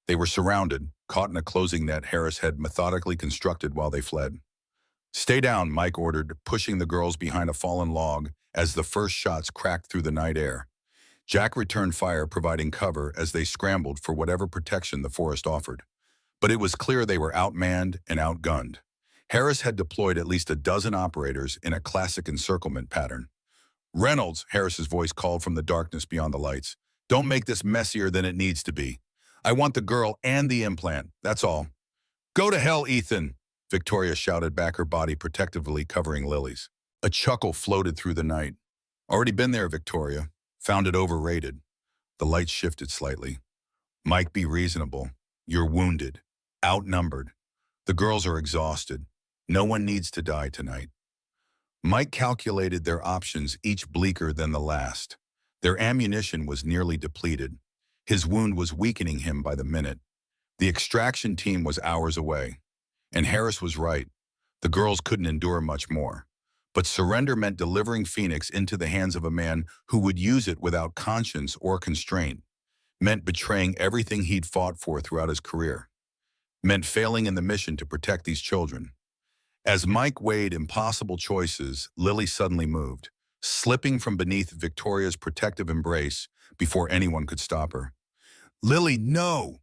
[SPEAKER 1] They were surrounded, caught in a closing net Harris had methodically constructed while they fled. Stay down, Mike ordered, pushing the girls behind a fallen log as the first shots cracked through the night air. Jack returned fire, providing cover as they scrambled for whatever protection the forest offered. But it was clear they were outmanned and outgunned. Harris had deployed at least a dozen operators in a classic encirclement pattern. Reynolds, Harris's voice called from the darkness beyond the lights. Don't make this messier than it needs to be. I want the girl and the implant, that's all. Go to hell, Ethan, Victoria shouted back, her body protectively covering Lily's. A chuckle floated through the night. Already been there, Victoria. Found it overrated. The lights shifted slightly. Mike, be reasonable. You're wounded. Outnumbered. The girls are exhausted. No one needs to die tonight. Mike calculated their options, each bleaker than the last. Their ammunition was nearly depleted. His wound was weakening him by the minute. The extraction team was hours away. And Harris was right. The girls couldn't endure much more. But surrender meant delivering Phoenix into the hands of a man who would use it without conscience or constraint. Meant betraying everything he'd fought for throughout his career. Meant failing in the mission to protect these children. As Mike weighed impossible choices, Lily suddenly moved, slipping from beneath Victoria's protective embrace before anyone could stop her. Lily, no!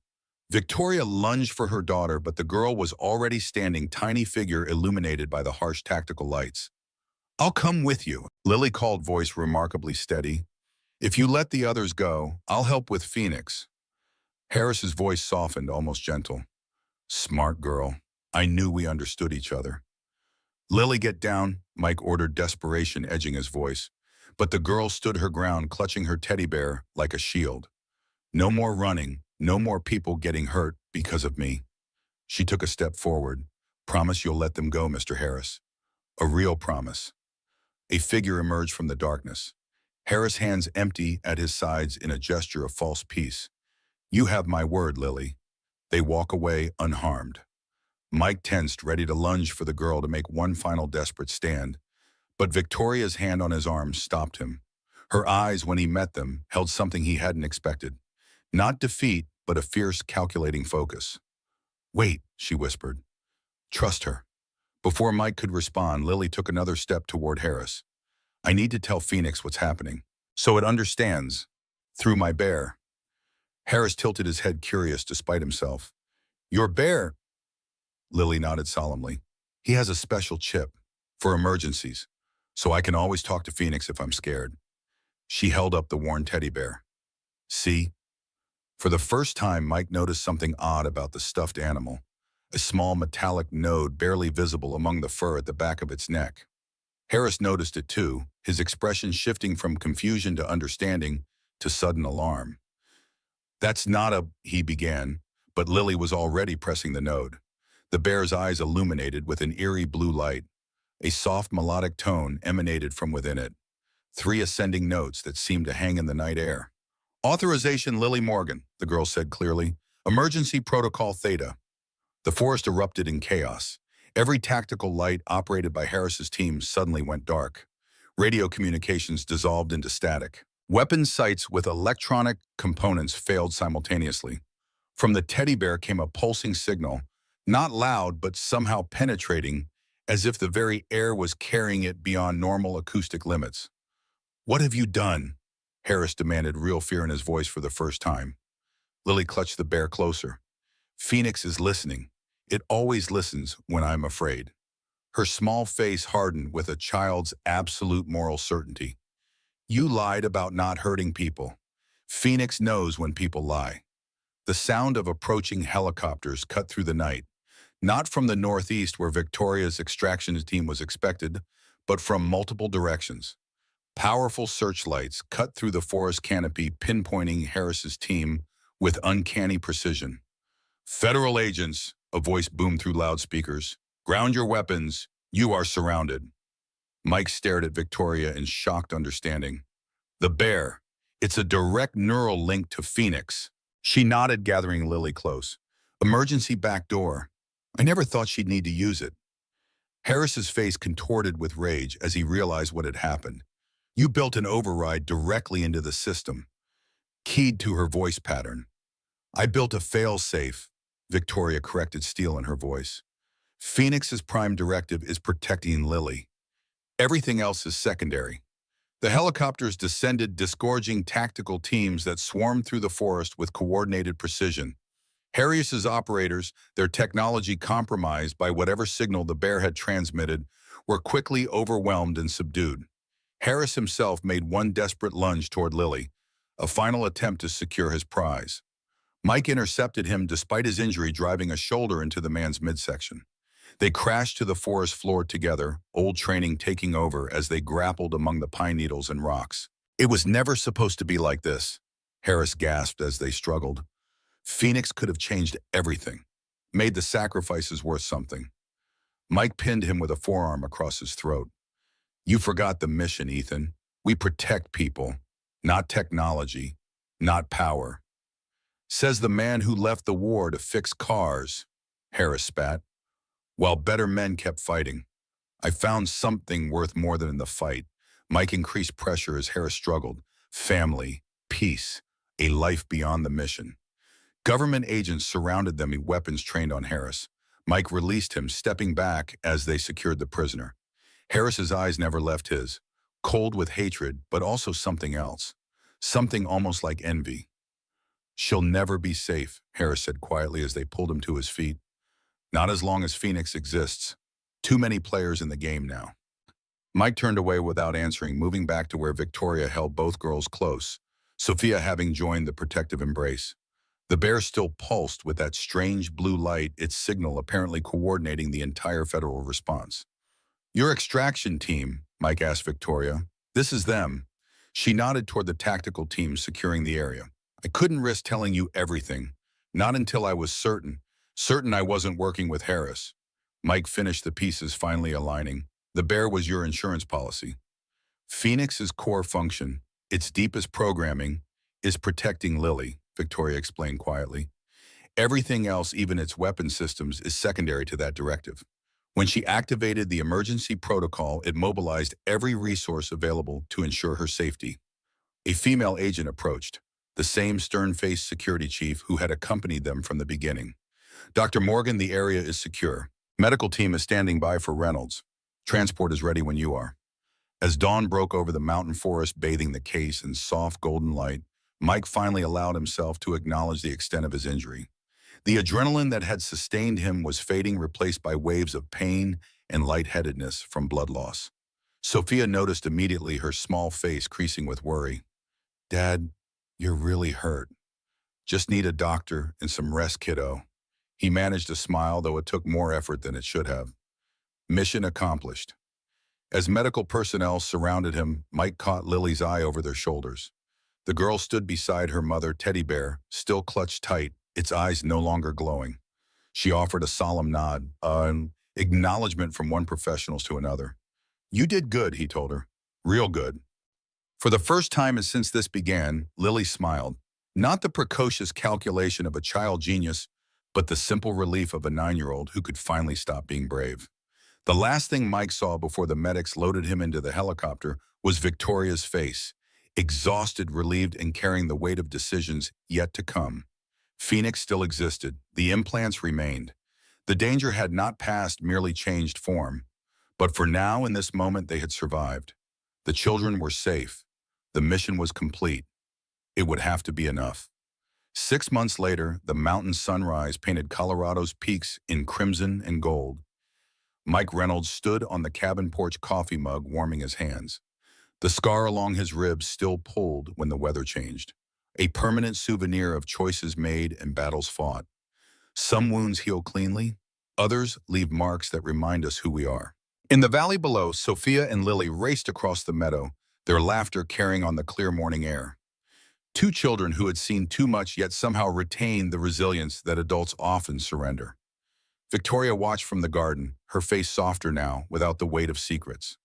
[SPEAKER 1] Victoria lunged for her daughter, but the girl was already standing, tiny figure illuminated by the harsh tactical lights. I'll come with you, Lily called, voice remarkably steady. If you let the others go, I'll help with Phoenix. Harris's voice softened, almost gentle. Smart girl. I knew we understood each other. Lily, get down, Mike ordered, desperation edging his voice. But the girl stood her ground, clutching her teddy bear like a shield. No more running, no more people getting hurt because of me. She took a step forward. Promise you'll let them go, Mr. Harris. A real promise. A figure emerged from the darkness. Harris' hands empty at his sides in a gesture of false peace. You have my word, Lily. They walk away unharmed. Mike tensed, ready to lunge for the girl to make one final desperate stand. But Victoria's hand on his arm stopped him. Her eyes, when he met them, held something he hadn't expected. Not defeat, but a fierce, calculating focus. Wait, she whispered. Trust her. Before Mike could respond, Lily took another step toward Harris. I need to tell Phoenix what's happening, so it understands. Through my bear. Harris tilted his head, curious despite himself. Your bear? Lily nodded solemnly. He has a special chip for emergencies, so I can always talk to Phoenix if I'm scared. She held up the worn teddy bear. See? For the first time, Mike noticed something odd about the stuffed animal. A small metallic node barely visible among the fur at the back of its neck. Harris noticed it too, his expression shifting from confusion to understanding to sudden alarm. That's not a, he began, but Lily was already pressing the node. The bear's eyes illuminated with an eerie blue light. A soft melodic tone emanated from within it. 3 ascending notes that seemed to hang in the night air. Authorization Lily Morgan, the girl said clearly. Emergency Protocol Theta. The forest erupted in chaos. Every tactical light operated by Harris's team suddenly went dark. Radio communications dissolved into static. Weapon sights with electronic components failed simultaneously. From the teddy bear came a pulsing signal, not loud but somehow penetrating, as if the very air was carrying it beyond normal acoustic limits. "What have you done?" Harris demanded, real fear in his voice for the first time. Lily clutched the bear closer. "Phoenix is listening. It always listens when I'm afraid." Her small face hardened with a child's absolute moral certainty. "You lied about not hurting people. Phoenix knows when people lie." The sound of approaching helicopters cut through the night, not from the northeast where Victoria's extraction team was expected, but from multiple directions. Powerful searchlights cut through the forest canopy, pinpointing Harris's team with uncanny precision. "Federal agents," a voice boomed through loudspeakers. "Ground your weapons. You are surrounded." Mike stared at Victoria in shocked understanding. "The bear. It's a direct neural link to Phoenix." She nodded, gathering Lily close. "Emergency back door. I never thought she'd need to use it." Harris's face contorted with rage as he realized what had happened. "You built an override directly into the system." Keyed to her voice pattern. "I built a fail-safe," Victoria corrected, steel in her voice. "Phoenix's prime directive is protecting Lily. Everything else is secondary." The helicopters descended, disgorging tactical teams that swarmed through the forest with coordinated precision. Harris's operators, their technology compromised by whatever signal the bear had transmitted, were quickly overwhelmed and subdued. Harris himself made one desperate lunge toward Lily, a final attempt to secure his prize. Mike intercepted him despite his injury, driving a shoulder into the man's midsection. They crashed to the forest floor together, old training taking over as they grappled among the pine needles and rocks. "It was never supposed to be like this," Harris gasped as they struggled. "Phoenix could have changed everything, made the sacrifices worth something." Mike pinned him with a forearm across his throat. "You forgot the mission, Ethan. We protect people, not technology, not power." "Says the man who left the war to fix cars," Harris spat, while better men kept fighting. "I found something worth more than in the fight." Mike increased pressure as Harris struggled. "Family, peace, a life beyond the mission." Government agents surrounded them, weapons trained on Harris. Mike released him, stepping back as they secured the prisoner. Harris's eyes never left his, cold with hatred, but also something else. Something almost like envy. "She'll never be safe," Harris said quietly as they pulled him to his feet. "Not as long as Phoenix exists. Too many players in the game now." Mike turned away without answering, moving back to where Victoria held both girls close, Sophia having joined the protective embrace. The bear still pulsed with that strange blue light, its signal apparently coordinating the entire federal response. "Your extraction team," Mike asked Victoria. "This is them." She nodded toward the tactical team securing the area. "I couldn't risk telling you everything. Not until I was certain I wasn't working with Harris." Mike finished the pieces, finally aligning. "The bear was your insurance policy. Phoenix's core function, its deepest programming, is protecting Lily," Victoria explained quietly. "Everything else, even its weapon systems, is secondary to that directive." When she activated the emergency protocol, it mobilized every resource available to ensure her safety. A female agent approached, the same stern-faced security chief who had accompanied them from the beginning. "Dr. Morgan, the area is secure. Medical team is standing by for Reynolds. Transport is ready when you are." As dawn broke over the mountain forest, bathing the case in soft golden light, Mike finally allowed himself to acknowledge the extent of his injury. The adrenaline that had sustained him was fading, replaced by waves of pain and lightheadedness from blood loss. Sophia noticed immediately, her small face creasing with worry. "Dad, you're really hurt. Just need a doctor and some rest, kiddo." He managed to smile, though it took more effort than it should have. Mission accomplished. As medical personnel surrounded him, Mike caught Lily's eye over their shoulders. The girl stood beside her mother, Teddy Bear, still clutched tight, its eyes no longer glowing. She offered a solemn nod, an acknowledgement from one professional to another. "You did good," he told her. "Real good." For the first time since this began, Lily smiled. Not the precocious calculation of a child genius, but the simple relief of a 9-year-old who could finally stop being brave. The last thing Mike saw before the medics loaded him into the helicopter was Victoria's face. exhausted, relieved, and carrying the weight of decisions yet to come. Phoenix still existed. The implants remained. The danger had not passed, merely changed form. But for now, in this moment, they had survived. The children were safe. The mission was complete. It would have to be enough. 6 months later, the mountain sunrise painted Colorado's peaks in crimson and gold. Mike Reynolds stood on the cabin porch, coffee mug warming his hands. The scar along his ribs still pulled when the weather changed. A permanent souvenir of choices made and battles fought. Some wounds heal cleanly, others leave marks that remind us who we are. In the valley below, Sophia and Lily raced across the meadow, their laughter carrying on the clear morning air. Two children who had seen too much yet somehow retained the resilience that adults often surrender. Victoria watched from the garden, her face softer now, without the weight of secrets.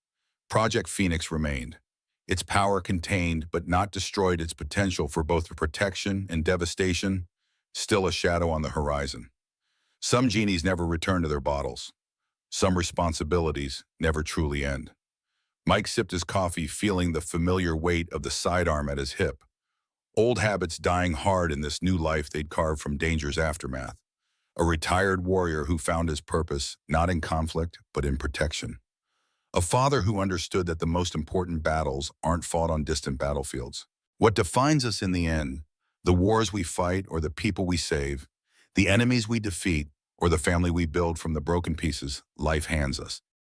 [SPEAKER 1] Project Phoenix remained. Its power contained but not destroyed, its potential for both protection and devastation, still a shadow on the horizon. Some genies never return to their bottles. Some responsibilities never truly end. Mike sipped his coffee, feeling the familiar weight of the sidearm at his hip. Old habits dying hard in this new life they'd carved from danger's aftermath. A retired warrior who found his purpose not in conflict, but in protection. A father who understood that the most important battles aren't fought on distant battlefields. What defines us in the end, the wars we fight or the people we save, the enemies we defeat or the family we build from the broken pieces life hands us.